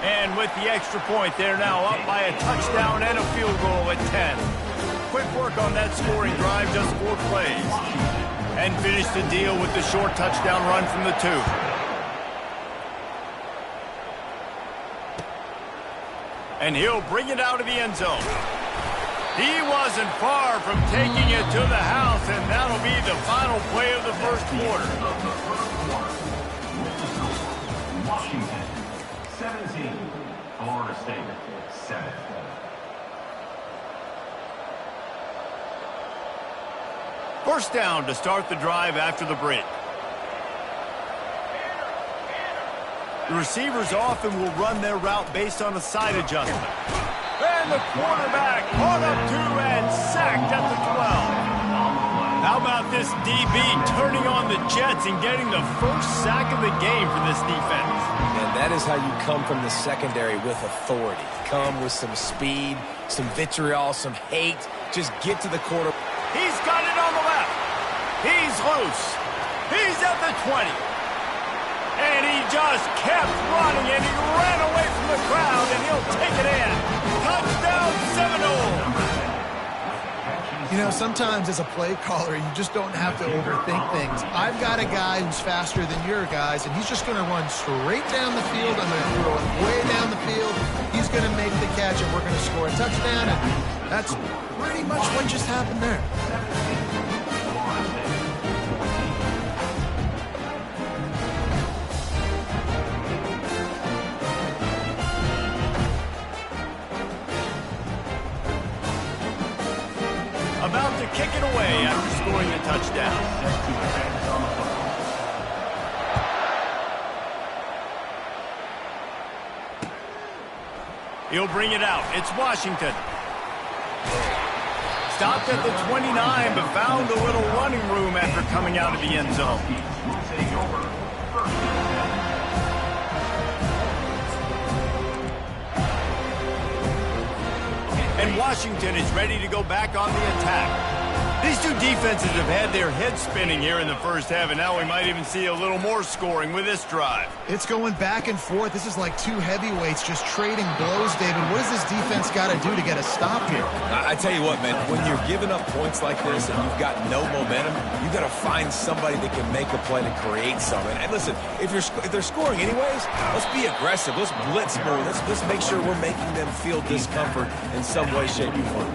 And with the extra point, they're now up by a touchdown and a field goal at 10. Quick work on that scoring drive, just 4 plays. And finish the deal with the short touchdown run from the 2. And he'll bring it out of the end zone. He wasn't far from taking it to the house, and that'll be the final play of the first quarter. Washington, 17. Florida State, 7. First down to start the drive after the break. The receivers often will run their route based on a side adjustment. And the quarterback caught up to and sacked at the 12. How about this DB turning on the Jets and getting the first sack of the game for this defense? And that is how you come from the secondary with authority. Come with some speed, some vitriol, some hate. Just get to the quarter. He's got it on the left. He's loose. He's at the 20. And he just kept running, and he ran away from the crowd, and he'll take it in. Touchdown, Seminoles. You know, sometimes as a play caller, you just don't have to overthink things. I've got a guy who's faster than your guys, and he's just going to run straight down the field. I'm going to throw it way down the field. He's going to make the catch, and we're going to score a touchdown, and that's pretty much what just happened there. About to kick it away after scoring the touchdown. He'll bring it out. It's Washington. Stopped at the 29, but found a little running room after coming out of the end zone. And Washington is ready to go back on the attack. These two defenses have had their heads spinning here in the first half, and now we might even see a little more scoring with this drive. It's going back and forth. This is like two heavyweights just trading blows, David. What does this defense got to do to get a stop here? I tell you what, man, when you're giving up points like this and you've got no momentum, you got to find somebody that can make a play to create something. And listen, if they're scoring anyways, let's be aggressive. Let's blitz more. Let's make sure we're making them feel discomfort in some way, shape, or form.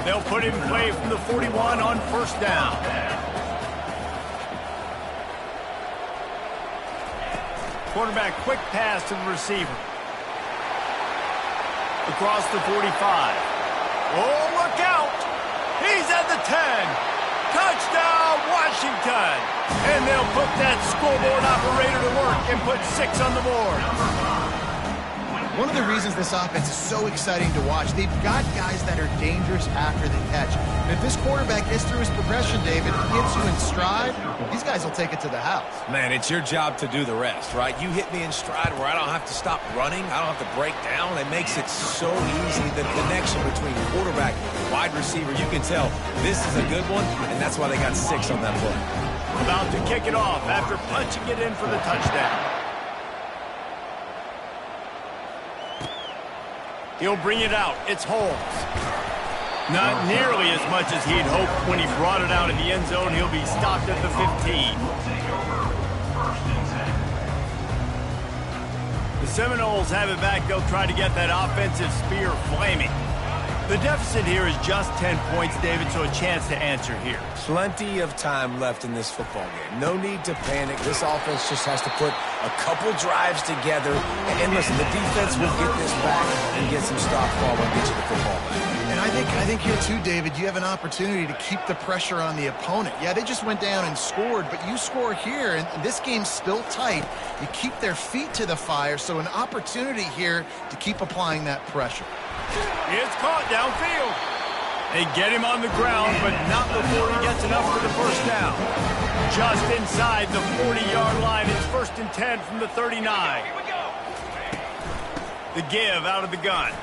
They'll put him in play from the 41 on first down. Quarterback quick pass to the receiver. Across the 45. Oh, look out! He's at the 10. Touchdown, Washington! And they'll put that scoreboard operator to work and put 6 on the board. One of the reasons this offense is so exciting to watch, they've got guys that are dangerous after the catch. And if this quarterback gets through his progression, David, gets you in stride, these guys will take it to the house. Man, it's your job to do the rest, right? You hit me in stride where I don't have to stop running. I don't have to break down. It makes it so easy. The connection between quarterback and wide receiver, you can tell this is a good one, and that's why they got 6 on that play. About to kick it off after punching it in for the touchdown. He'll bring it out. It's Holmes. Not nearly as much as he'd hoped when he brought it out in the end zone. He'll be stopped at the 15. The Seminoles have it back. They'll try to get that offensive spear flaming. The deficit here is just 10 points, David, so a chance to answer here. Plenty of time left in this football game. No need to panic. This offense just has to put a couple drives together. And listen, the defense will get this back and get some stop form and get you the football back. And I think here too, David, you have an opportunity to keep the pressure on the opponent. Yeah, they just went down and scored, but you score here, and this game's still tight. You keep their feet to the fire, so an opportunity here to keep applying that pressure. It's caught downfield. They get him on the ground, but not before he gets enough for the first down. Just inside the 40-yard line. It's 1st and 10 from the 39. The give out of the gun.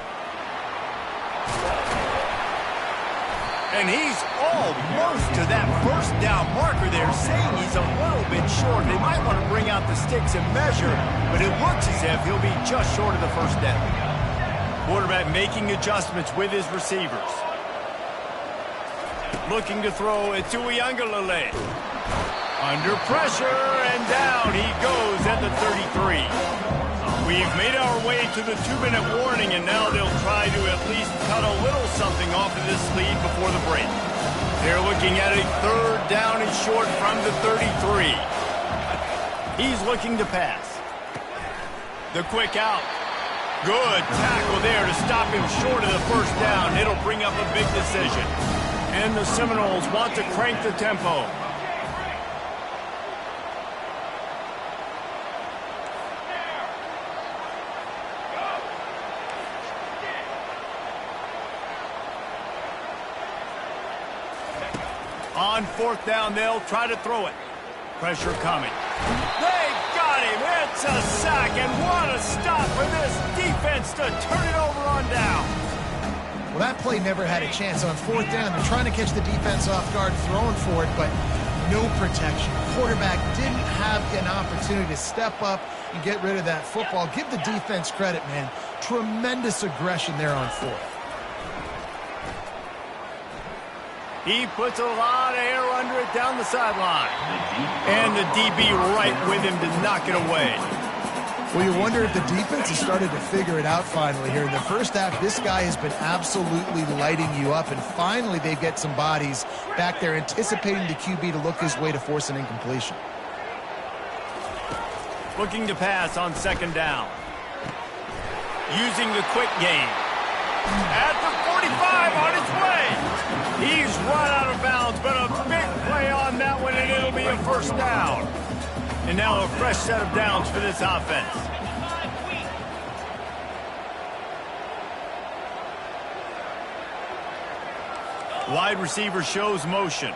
And he's almost to that first down marker there, saying he's a little bit short. They might want to bring out the sticks and measure, but it looks as if he'll be just short of the first down. Quarterback making adjustments with his receivers. Looking to throw it to Uiagalelei. Under pressure, and down he goes at the 33. We've made our way to the 2-minute warning, and now they'll try to at least cut a little something off of this lead before the break. They're looking at a 3rd down and short from the 33. He's looking to pass. The quick out. Good tackle there to stop him short of the first down. It'll bring up a big decision. And the Seminoles want to crank the tempo. On 4th down, they'll try to throw it. Pressure coming. They got him. It's a sack, and what a stop for this defense to turn it over on down. Well, that play never had a chance. On 4th down, they're trying to catch the defense off guard, throwing for it, but no protection. Quarterback didn't have an opportunity to step up and get rid of that football. Give the defense credit, man. Tremendous aggression there on 4th. He puts a lot of air under it down the sideline. And the DB right with him to knock it away. Well, you wonder if the defense has started to figure it out finally here. In the first half, this guy has been absolutely lighting you up, and finally they get some bodies back there anticipating the QB to look his way to force an incompletion. Looking to pass on 2nd down. Using the quick game. At the 45 on its way. He's run out of bounds, but a big play on that one, and it'll be a 1st down. And now a fresh set of downs for this offense. Wide receiver shows motion.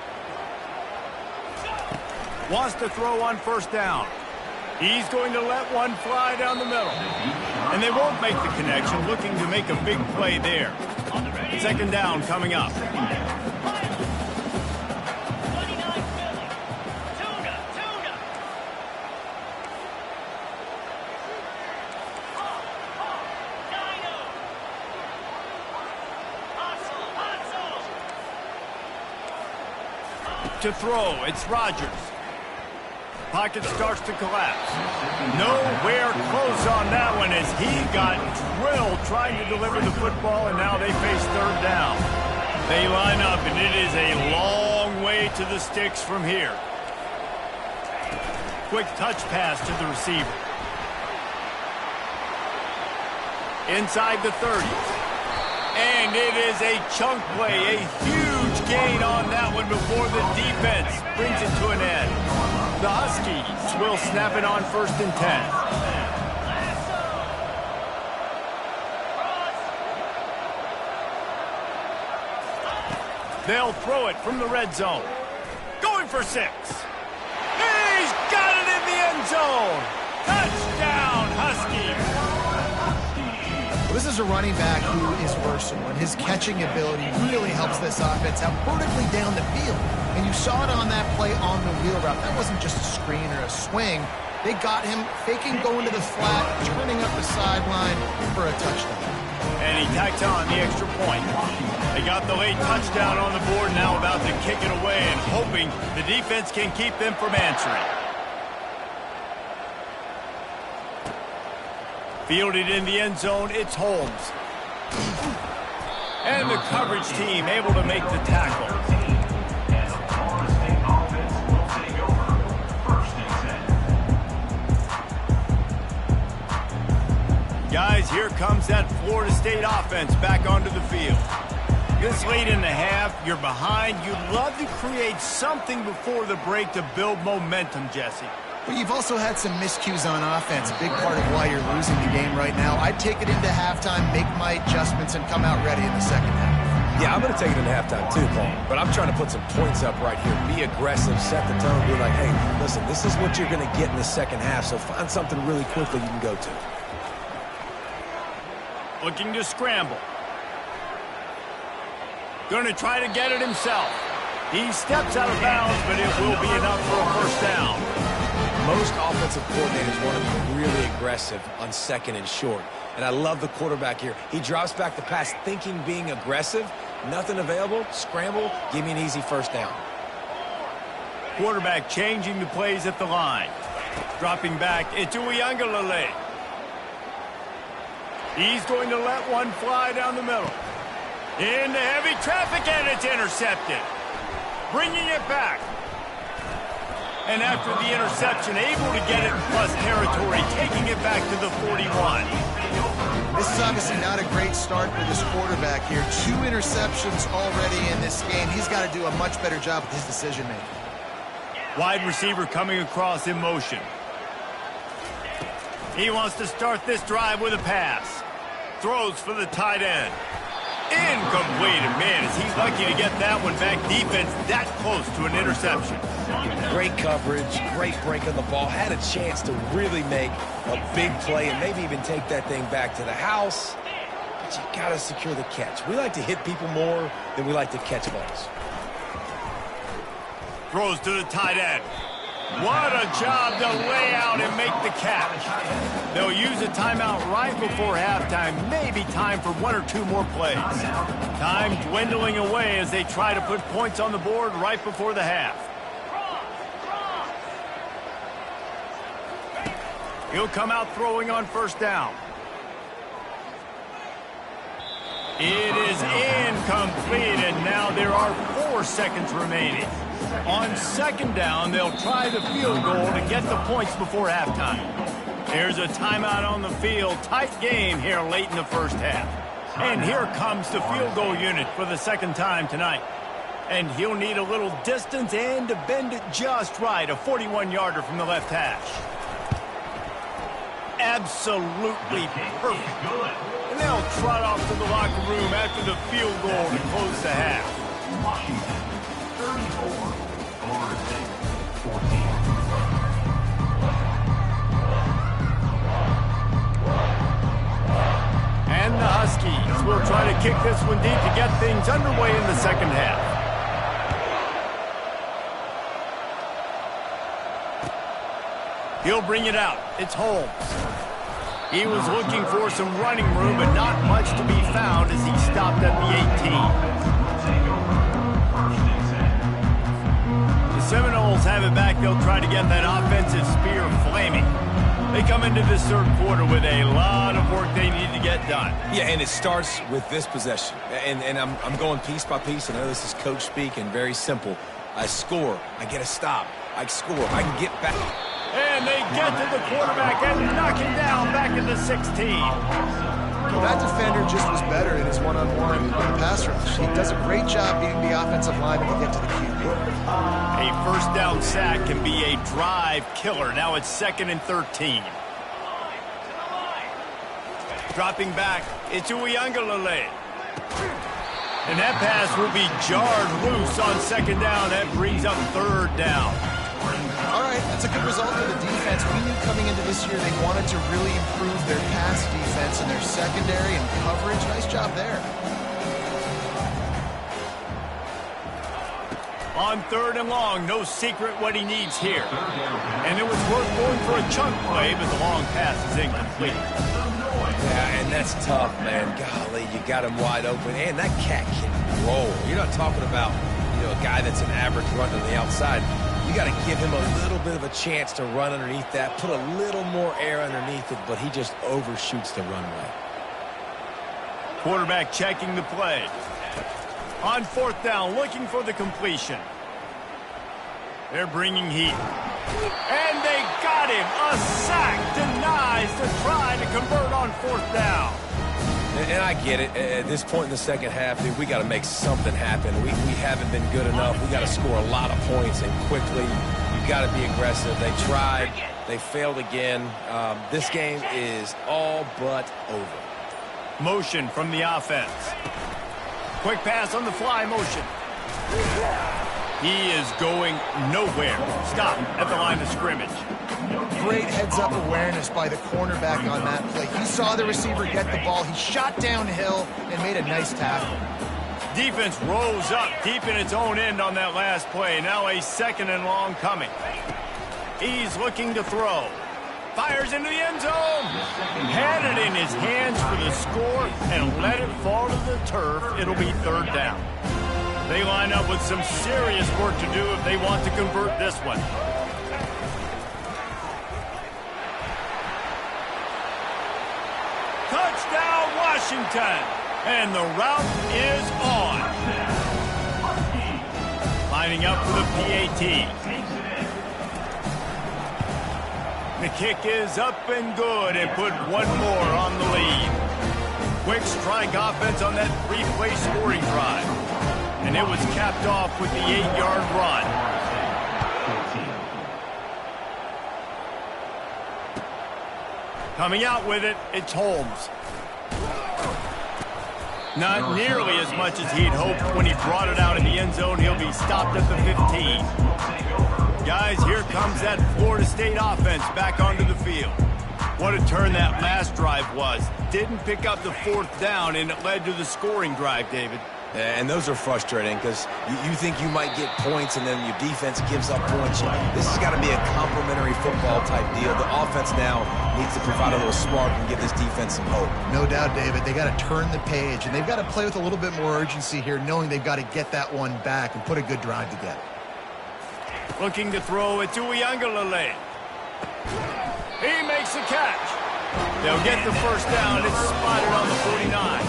Wants to throw on 1st down. He's going to let one fly down the middle. And they won't make the connection, looking to make a big play there. 2nd down coming up. To throw, it's Rodgers. Pocket starts to collapse. Nowhere close on that one as he got drilled trying to deliver the football, and now they face 3rd down. They line up, and it is a long way to the sticks from here. Quick touch pass to the receiver. Inside the 30. And it is a chunk play, a huge gain on that one before the defense brings it to an end. The Huskies will snap it on 1st and 10. They'll throw it from the red zone. Going for 6. He's got it in the end zone. Touchdown, Huskies. This is a running back who is versatile, and his catching ability really helps this offense out vertically down the field. And you saw it on that play on the wheel route. That wasn't just a screen or a swing. They got him faking going to the flat, turning up the sideline for a touchdown. And he tacked on the extra point. They got the late touchdown on the board, now about to kick it away and hoping the defense can keep them from answering. Fielded in the end zone, it's Holmes. And the coverage team able to make the tackle. Guys, here comes that Florida State offense back onto the field. This late in the half, you're behind. You'd love to create something before the break to build momentum, Jesse. But you've also had some miscues on offense, a big part of why you're losing the game right now. I'd take it into halftime, make my adjustments, and come out ready in the 2nd half. Yeah, I'm going to take it into halftime too, Paul. But I'm trying to put some points up right here. Be aggressive, set the tone, be like, hey, listen, this is what you're going to get in the 2nd half, so find something really quickly you can go to. Looking to scramble. Going to try to get it himself. He steps out of bounds, but it will be enough for a first down. Most offensive coordinators want to be really aggressive on second and short. And I love the quarterback here. He drops back the pass thinking being aggressive. Nothing available. Scramble. Give me an easy first down. Quarterback changing the plays at the line. Dropping back, it's Uiagalelei. He's going to let one fly down the middle. Into heavy traffic, and it's intercepted. Bringing it back. And after the interception, able to get it in plus territory, taking it back to the 41. This is obviously not a great start for this quarterback here. 2 interceptions already in this game. He's got to do a much better job with his decision-making. Wide receiver coming across in motion. He wants to start this drive with a pass. Throws for the tight end. Incomplete. And man, is he lucky to get that one back. Defense that close to an interception. Great coverage, great break on the ball. Had a chance to really make a big play and maybe even take that thing back to the house. But you got to secure the catch. We like to hit people more than we like to catch balls. Throws to the tight end. What a job to lay out and make the catch. They'll use a timeout right before halftime. Maybe time for 1 or 2 more plays. Time dwindling away as they try to put points on the board right before the half. He'll come out throwing on first down. It is incomplete, and now there are 4 seconds remaining. On second down, they'll try the field goal to get the points before halftime. There's a timeout on the field. Tight game here late in the first half. And here comes the field goal unit for the second time tonight. And he'll need a little distance and to bend it just right. A 41-yarder from the left hash. Absolutely perfect. And they'll trot off to the locker room after the field goal to close the half. Washington, 34. Florida State, 14. And the Huskies will try to kick this one deep to get things underway in the second half. He'll bring it out. It's Holmes. He was looking for some running room, but not much to be found as he stopped at the 18. The Seminoles have it back. They'll try to get that offensive spear flaming. They come into this third quarter with a lot of work they need to get done. Yeah, and it starts with this possession. And I'm going piece by piece. I know this is coach speak and very simple. I score. I get a stop. I score. I can get back. And they get to the quarterback and knock him down back in the 16. Well, that defender just was better in his one-on-one with the pass rush. He does a great job beating the offensive lineman to get to the QB. A first down sack can be a drive killer. Now it's 2nd and 13. Dropping back, it's Uiagalelei. And that pass will be jarred loose on 2nd down. That brings up 3rd down. All right, that's a good result for the defense. We knew coming into this year they wanted to really improve their pass defense and their secondary and coverage. Nice job there. On 3rd and long, no secret what he needs here. And it was worth going for a chunk play, but the long pass is incomplete. Yeah, and that's tough, man. Golly, you got him wide open. And that cat can roll. You're not talking about, a guy that's an average runner on the outside. You got to give him a little bit of a chance to run underneath that, put a little more air underneath it, but he just overshoots the runway. Quarterback checking the play. On 4th down, looking for the completion. They're bringing heat. And they got him. A sack denies to try to convert on 4th down. And I get it. At this point in the second half, dude, we got to make something happen. We haven't been good enough. We got to score a lot of points and quickly. You got to be aggressive. They tried. They failed again. This game is all but over. Motion from the offense. Quick pass on the fly motion. He is going nowhere. Stop at the line of scrimmage. Great heads-up awareness by the cornerback on that play. He saw the receiver get the ball. He shot downhill and made a nice tackle. Defense rose up deep in its own end on that last play. Now a 2nd and long coming. He's looking to throw. Fires into the end zone. Had it in his hands for the score and let it fall to the turf. It'll be 3rd down. They line up with some serious work to do if they want to convert this one. Touchdown, Washington. And the route is on. Lining up for the PAT. The kick is up and good and put one more on the lead. Quick strike offense on that 3-play scoring drive. And it was capped off with the 8-yard run. Coming out with it, it's Holmes. Not nearly as much as he'd hoped when he brought it out in the end zone. He'll be stopped at the 15. Guys, here comes that Florida State offense back onto the field. What a turn that last drive was. Didn't pick up the 4th down, and it led to the scoring drive, David. And those are frustrating because you think you might get points and then your defense gives up points. This has got to be a complementary football type deal. The offense now needs to provide a little spark and give this defense some hope. No doubt, David. They got to turn the page, and they've got to play with a little bit more urgency here, knowing they've got to get that one back and put a good drive together. Looking to throw it to Uiagalelei. He makes the catch. They'll get the 1st down. It's spotted on the 49.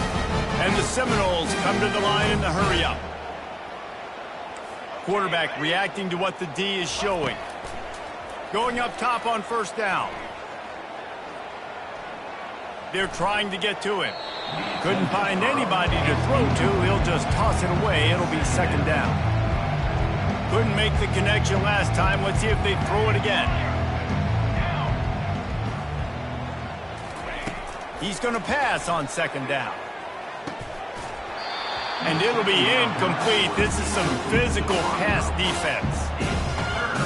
And the Seminoles come to the line in the hurry-up. Quarterback reacting to what the D is showing. Going up top on 1st down. They're trying to get to him. Couldn't find anybody to throw to. He'll just toss it away. It'll be 2nd down. Couldn't make the connection last time. Let's see if they throw it again. He's going to pass on 2nd down. And it'll be incomplete. This is some physical pass defense.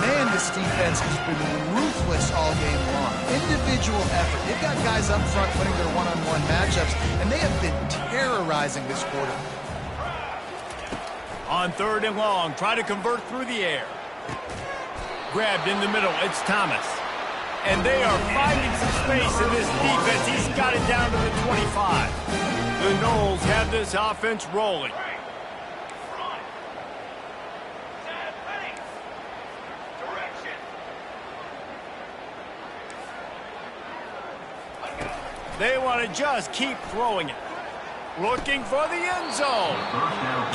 Man, this defense has been ruthless all game long. Individual effort. They've got guys up front winning their one-on-one matchups, and they have been terrorizing this quarter. On 3rd and long, try to convert through the air. Grabbed in the middle, it's Thomas. And they are finding some space in this defense. He's got it down to the 25. The Noles have this offense rolling. They want to just keep throwing it. Looking for the end zone.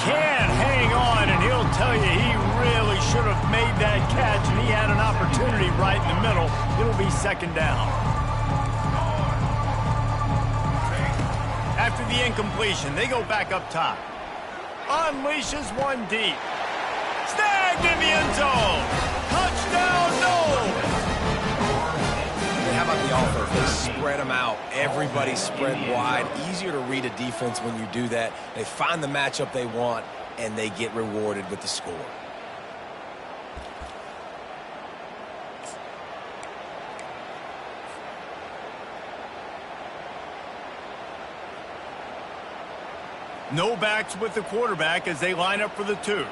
Can't hang on, and he'll tell you he really should have made that catch, and he had an opportunity right in the middle. It'll be 2nd down. After the incompletion, they go back up top. Unleashes one deep. Snagged in the end zone. Touchdown, Noles. How about the offer? They spread them out. Everybody spread wide. Easier to read a defense when you do that. They find the matchup they want, and they get rewarded with the score. No backs with the quarterback as they line up for the 2.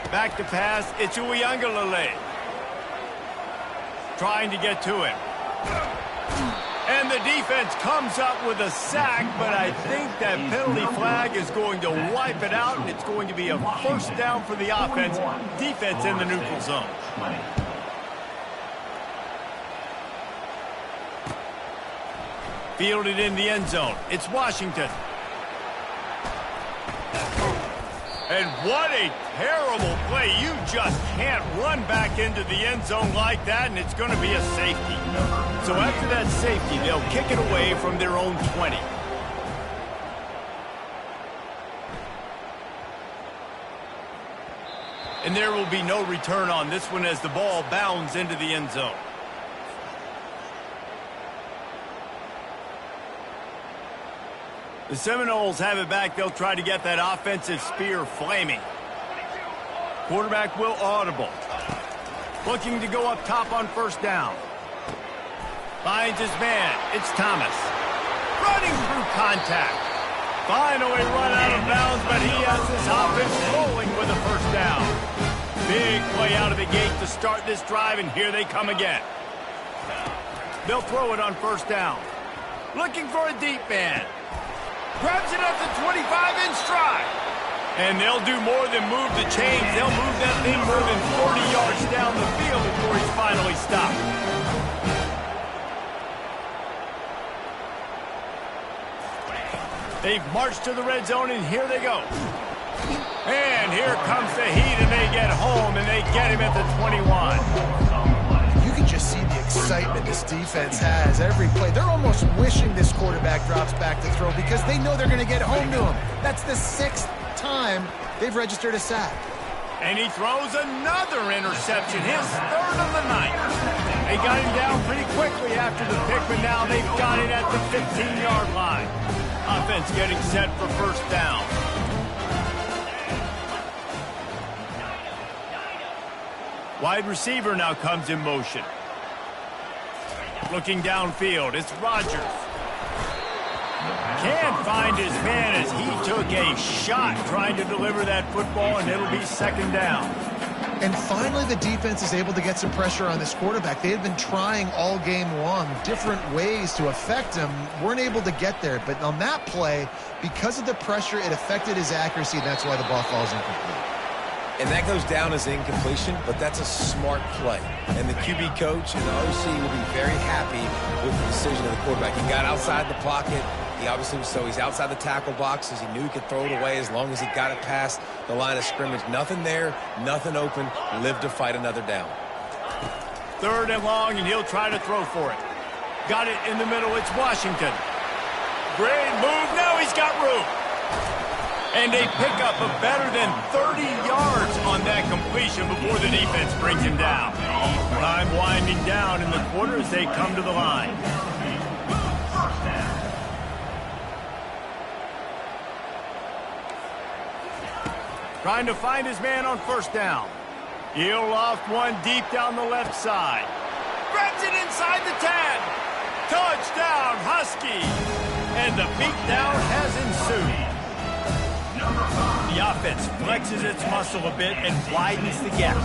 Back to pass, it's Uiagalelei. Trying to get to him. And the defense comes up with a sack, but I think that penalty flag is going to wipe it out, and it's going to be a 1st down for the offense. Defense in the neutral zone. Fielded in the end zone. It's Washington. And what a terrible play. You just can't run back into the end zone like that, and it's going to be a safety. So after that safety, they'll kick it away from their own 20. And there will be no return on this one as the ball bounds into the end zone. The Seminoles have it back. They'll try to get that offensive spear flaming. Quarterback will audible. Looking to go up top on first down. Finds his man. It's Thomas. Running through contact. Finally run out of bounds, but he has this offense rolling with a first down. Big play out of the gate to start this drive, and here they come again. They'll throw it on first down. Looking for a deep man. Grabs it at the 25 in stride. And they'll do more than move the chains. They'll move that thing more than 40 yards down the field before he's finally stopped. They've marched to the red zone, and here they go. And here comes the heat, and they get home, and they get him at the 21. You can just see the excitement this defense has every play. They're almost wishing this quarterback drops back to throw because they know they're going to get home to him. That's the 6th time they've registered a sack. And he throws another interception, his 3rd of the night. They got him down pretty quickly after the pick, but now they've got it at the 15-yard line. Offense getting set for first down. Wide receiver now comes in motion. Looking downfield, it's Rodgers. Can't find his man as he took a shot trying to deliver that football, and it'll be second down. And finally, the defense is able to get some pressure on this quarterback. They had been trying all game long different ways to affect him, weren't able to get there. But on that play, because of the pressure, it affected his accuracy, and that's why the ball falls incomplete. And that goes down as incompletion, but that's a smart play. And the QB coach and the OC will be very happy with the decision of the quarterback. He got outside the pocket. He obviously was he's outside the tackle boxes. He knew he could throw it away as long as he got it past the line of scrimmage. Nothing there, nothing open. Live to fight another down. 3rd and long, and he'll try to throw for it. Got it in the middle. It's Washington. Great move. Now he's got room. And they pick up a better than 30 yards on that completion before the defense brings him down. Time winding down in the quarter as they come to the line. Trying to find his man on first down. He'll loft one deep down the left side. Grabs it inside the 10. Touchdown, Husky. And the beatdown has ensued. The offense flexes its muscle a bit and widens the gap.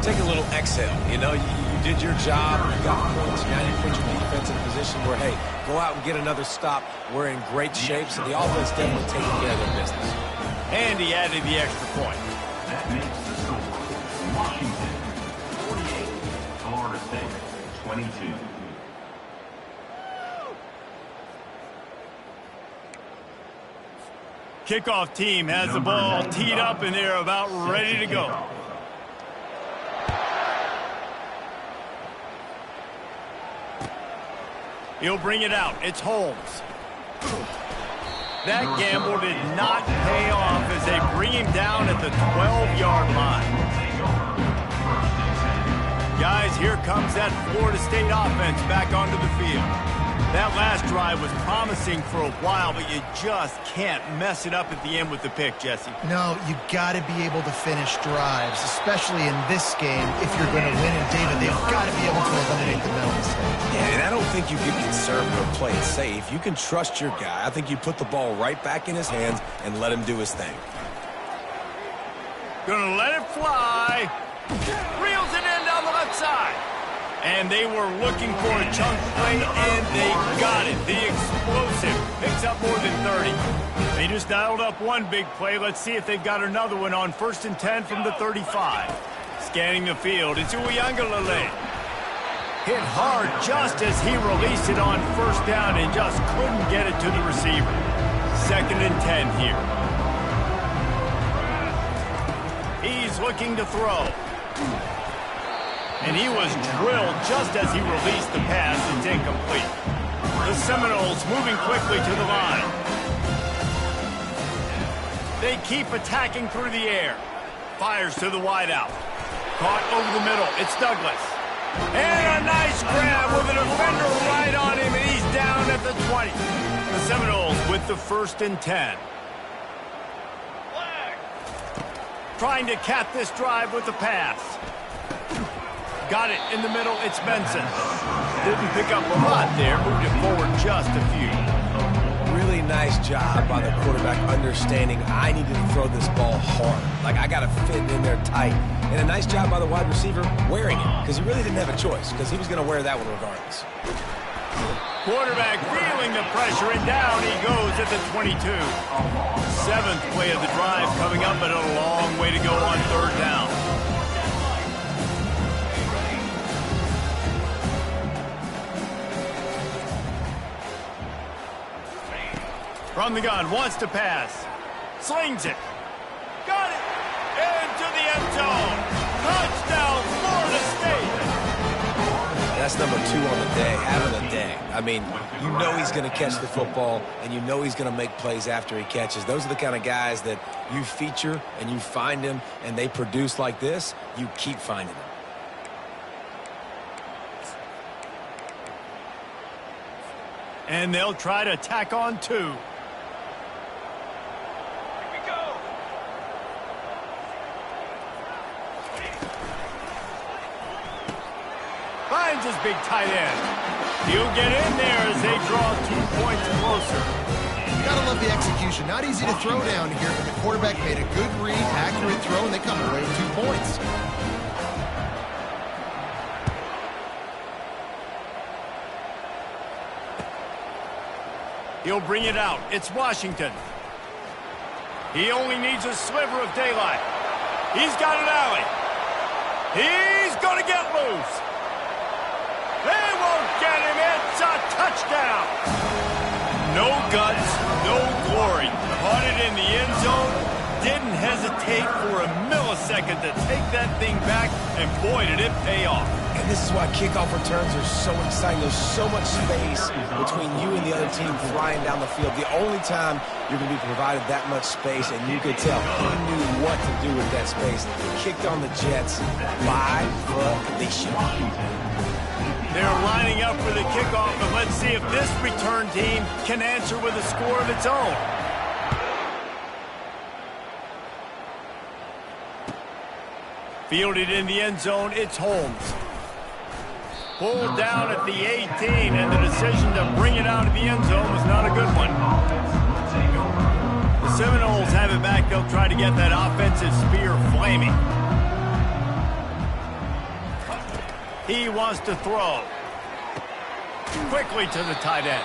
Take a little exhale. You know, you did your job. You got points. Now you put your defense in a position where, hey, go out and get another stop. We're in great shape, so the offense definitely taking care of their business. And he added the extra point. That makes the score Washington 48, Florida State 22. Kickoff team has the ball teed up, and they're about ready to go. He'll bring it out. It's Holmes. That gamble did not pay off as they bring him down at the 12-yard line. Guys, here comes that Florida State offense back onto the field. That last drive was promising for a while, but you just can't mess it up at the end with the pick, Jesse. No, you got to be able to finish drives, especially in this game. If you're going to win, and David, they've got to be able to eliminate the mental mistakes. Yeah, and I don't think you get conservative or play it safe. You can trust your guy. I think you put the ball right back in his hands and let him do his thing. Gonna let it fly. Reels it in down the left side. And they were looking for a chunk play, and they got it. The explosive picks up more than 30. They just dialed up one big play. Let's see if they've got another one on 1st and 10 from the 35. Scanning the field, it's Uyangalele. Hit hard just as he released it on first down and just couldn't get it to the receiver. 2nd and 10 here. He's looking to throw. And he was drilled just as he released the pass. It's incomplete. The Seminoles moving quickly to the line. They keep attacking through the air. Fires to the wideout. Caught over the middle. It's Douglas. And a nice grab with a defender right on him, and he's down at the 20. The Seminoles with the 1st and 10. Trying to cap this drive with the pass. Got it in the middle. It's Benson. Didn't pick up a lot there. Moved it forward just a few. Really nice job by the quarterback understanding I needed to throw this ball hard. Like, I got to fit in there tight. And a nice job by the wide receiver wearing it, because he really didn't have a choice, because he was going to wear that one regardless. Quarterback feeling the pressure, and down he goes at the 22. 7th play of the drive coming up, but a long way to go on 3rd down. From the gun, wants to pass. Slings it. Got it! Into the end zone. Touchdown, Florida State! That's number 2 on the day, having a day. I mean, you know he's going to catch the football, and you know he's going to make plays after he catches. Those are the kind of guys that you feature, and you find them, and they produce like this. You keep finding them. And they'll try to tack on 2. Finds his big tight end. He'll get in there as they draw 2 points closer. You gotta love the execution. Not easy to throw down here, but the quarterback made a good read, accurate throw, and they come away with 2 points. He'll bring it out. It's Washington. He only needs a sliver of daylight. He's got an alley. He's going to get loose. They won't get him. It's a touchdown. No guts, no glory. Caught it in the end zone. Didn't hesitate for a millisecond to take that thing back, and boy, did it pay off. And this is why kickoff returns are so exciting. There's so much space between you and the other team flying down the field. The only time you're going to be provided that much space, and you could tell he knew what to do with that space. Kicked on the Jets by the shot. They're lining up for the kickoff, and let's see if this return team can answer with a score of its own. Fielded in the end zone, it's Holmes. Pulled down at the 18, and the decision to bring it out of the end zone was not a good one. The Seminoles have it back. They'll try to get that offensive spear flaming. He wants to throw. Quickly to the tight end.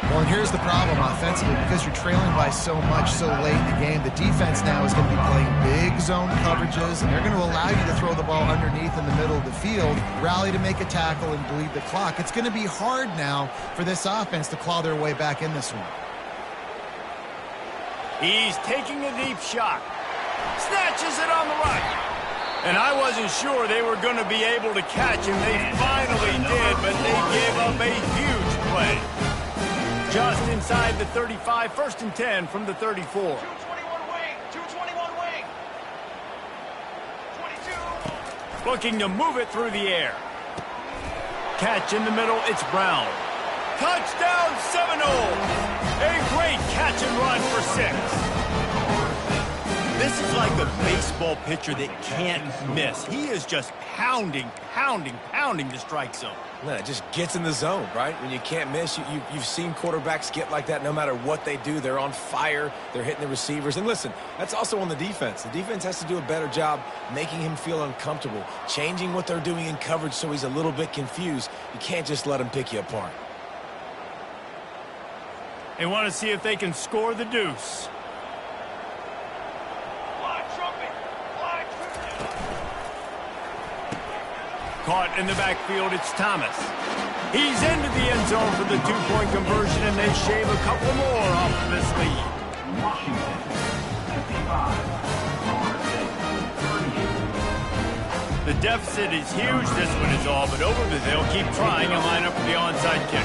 Well, and here's the problem offensively. Because you're trailing by so much so late in the game, the defense now is going to be playing big zone coverages, and they're going to allow you to throw the ball underneath in the middle of the field, rally to make a tackle, and bleed the clock. It's going to be hard now for this offense to claw their way back in this one. He's taking a deep shot. Snatches it on the right. And I wasn't sure they were going to be able to catch him. They finally did, but they gave up a huge play. Just inside the 35, 1st and 10 from the 34. 221 wing, 221 wing. 22. Looking to move it through the air. Catch in the middle, it's Brown. Touchdown Seminoles! A great catch and run for 6. This is like a baseball pitcher that can't miss. He is just pounding the strike zone. No, it just gets in the zone, right? When you can't miss, you've seen quarterbacks get like that no matter what they do. They're on fire. They're hitting the receivers. And listen, that's also on the defense. The defense has to do a better job making him feel uncomfortable, changing what they're doing in coverage so he's a little bit confused. You can't just let him pick you apart. They want to see if they can score the deuce. Caught in the backfield, it's Thomas. He's into the end zone for the 2-point conversion, and they shave a couple more off of this lead. Washington, 55. The deficit is huge. This one is all but over, but they'll keep trying and line up for the onside kick.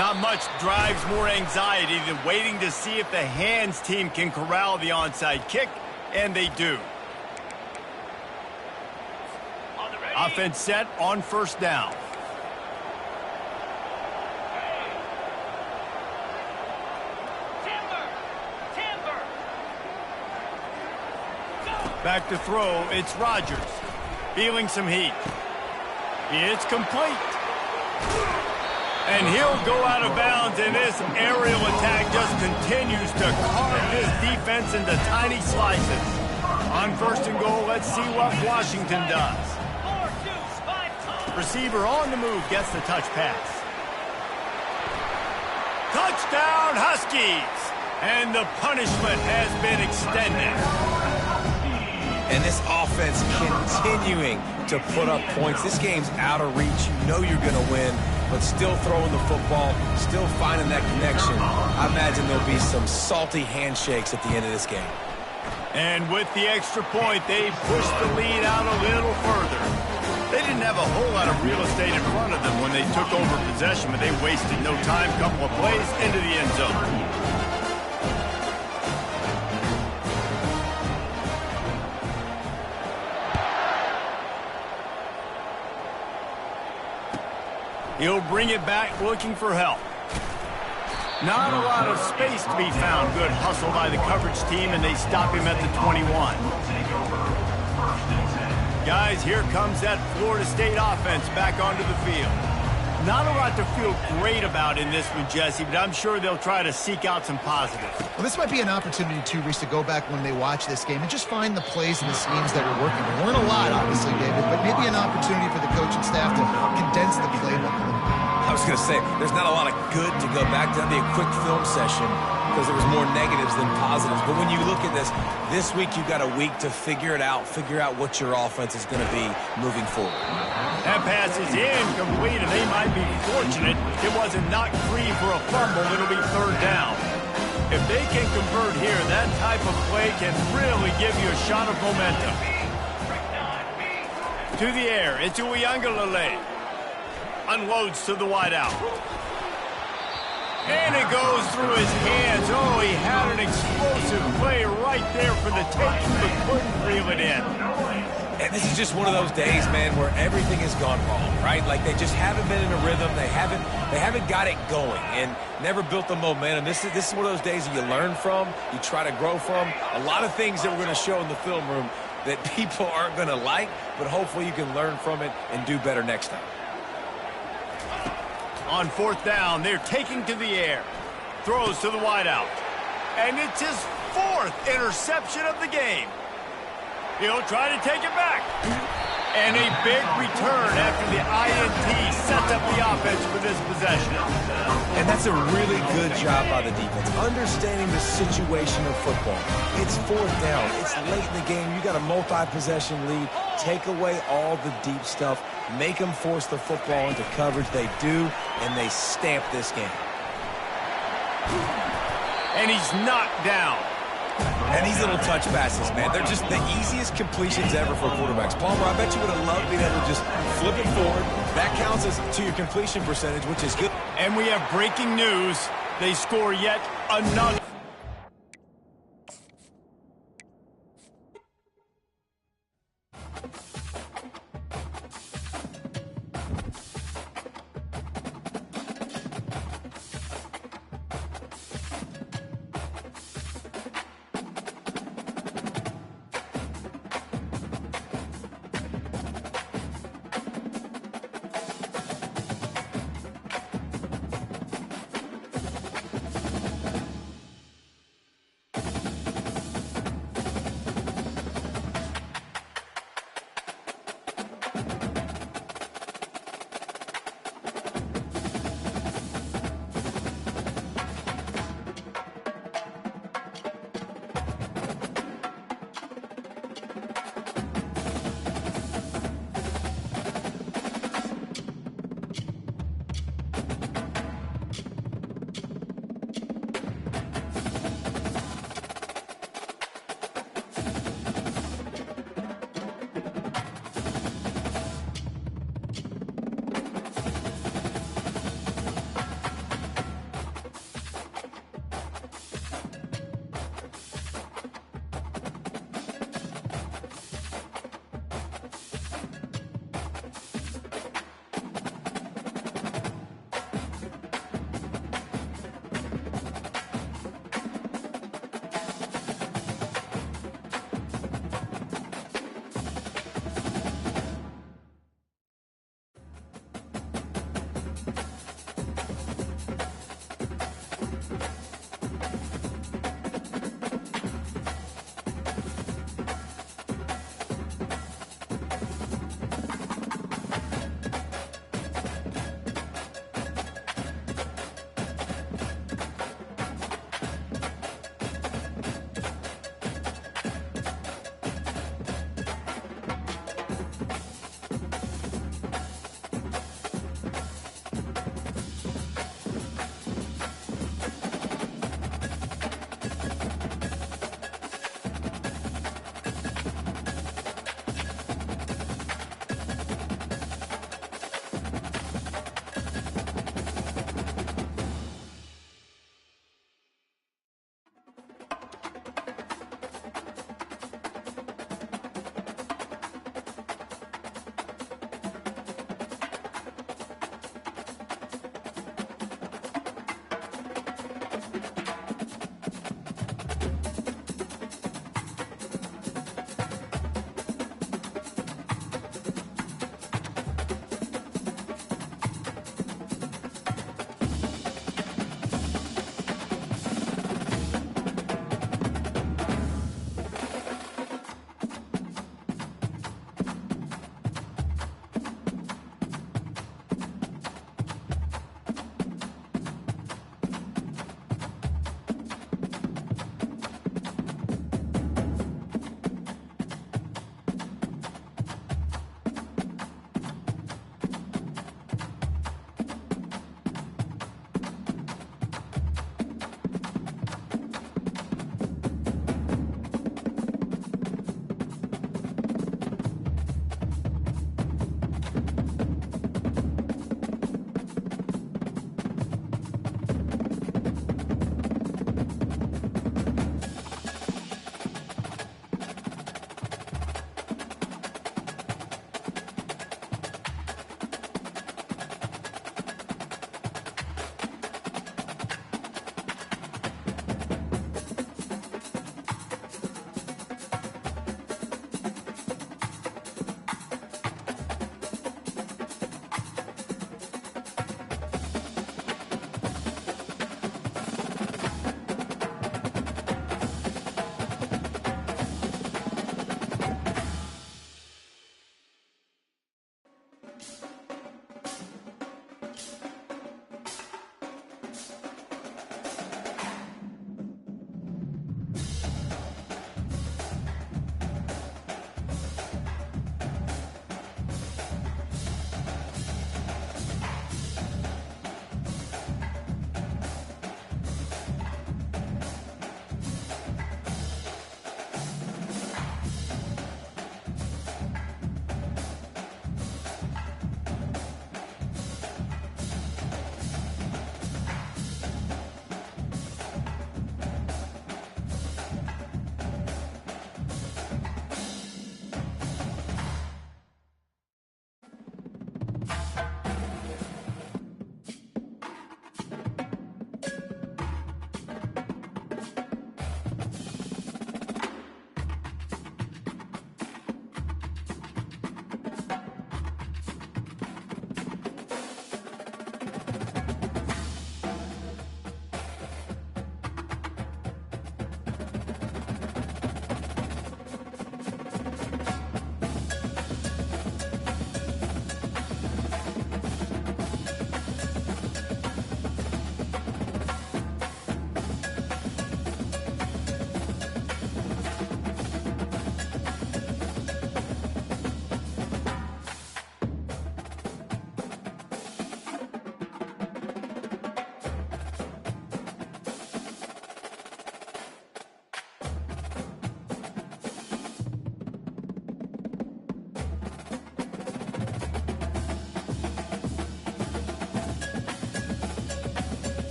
Not much drives more anxiety than waiting to see if the hands team can corral the onside kick, and they do. Offense set on first down. Back to throw, it's Rodgers. Feeling some heat. It's complete. And he'll go out of bounds, and this aerial attack just continues to carve this defense into tiny slices. On first and goal, let's see what Washington does. Receiver on the move gets the touch pass. Touchdown, Huskies! And the punishment has been extended. And this offense continuing to put up points. This game's out of reach. You know you're going to win, but still throwing the football, still finding that connection. I imagine there'll be some salty handshakes at the end of this game. And with the extra point, they pushed the lead out a little further. They didn't have a whole lot of real estate in front of them when they took over possession, but they wasted no time. Couple of plays into the end zone. He'll bring it back looking for help. Not a lot of space to be found. Good hustle by the coverage team, and they stop him at the 21. Guys, here comes that Florida State offense back onto the field. Not a lot to feel great about in this one, Jesse, but I'm sure they'll try to seek out some positives. Well, this might be an opportunity, too, Reese, to go back when they watch this game and just find the plays and the schemes that are working. There weren't a lot, obviously, David, but maybe an opportunity for the coaching staff to condense the playbook a little bit. I was going to say, there's not a lot of good to go back to. That'd be a quick film session because there was more negatives than positives. But when you look at this week you've got a week to figure it out, figure out what your offense is going to be moving forward. That pass is incomplete, and they might be fortunate it wasn't knocked free for a fumble. It'll be third down. If they can convert here, that type of play can really give you a shot of momentum. To the air, it's Uiagalelei. Unloads to the wideout. And it goes through his hands. Oh, he had an explosive play right there for the taking, but couldn't reel it in. And this is just one of those days, man, where everything has gone wrong, right? Like they just haven't been in a rhythm. They haven't got it going and never built the momentum. This is one of those days that you learn from, you try to grow from. A lot of things that we're going to show in the film room that people aren't going to like, but hopefully you can learn from it and do better next time. On fourth down, they're taking to the air. Throws to the wideout. And it's his fourth interception of the game. He'll try to take it back. And a big return after the INT sets up the offense for this possession. And that's a really good job by the defense, understanding the situation of football. It's fourth down. It's late in the game. You got a multi-possession lead. Take away all the deep stuff. Make them force the football into coverage. They do, and they stamp this game. And he's knocked down. And these little touch passes, man, they're just the easiest completions ever for quarterbacks. Palmer, I bet you would have loved being able to just flip it forward. That counts as to your completion percentage, which is good. And we have breaking news. They score yet another.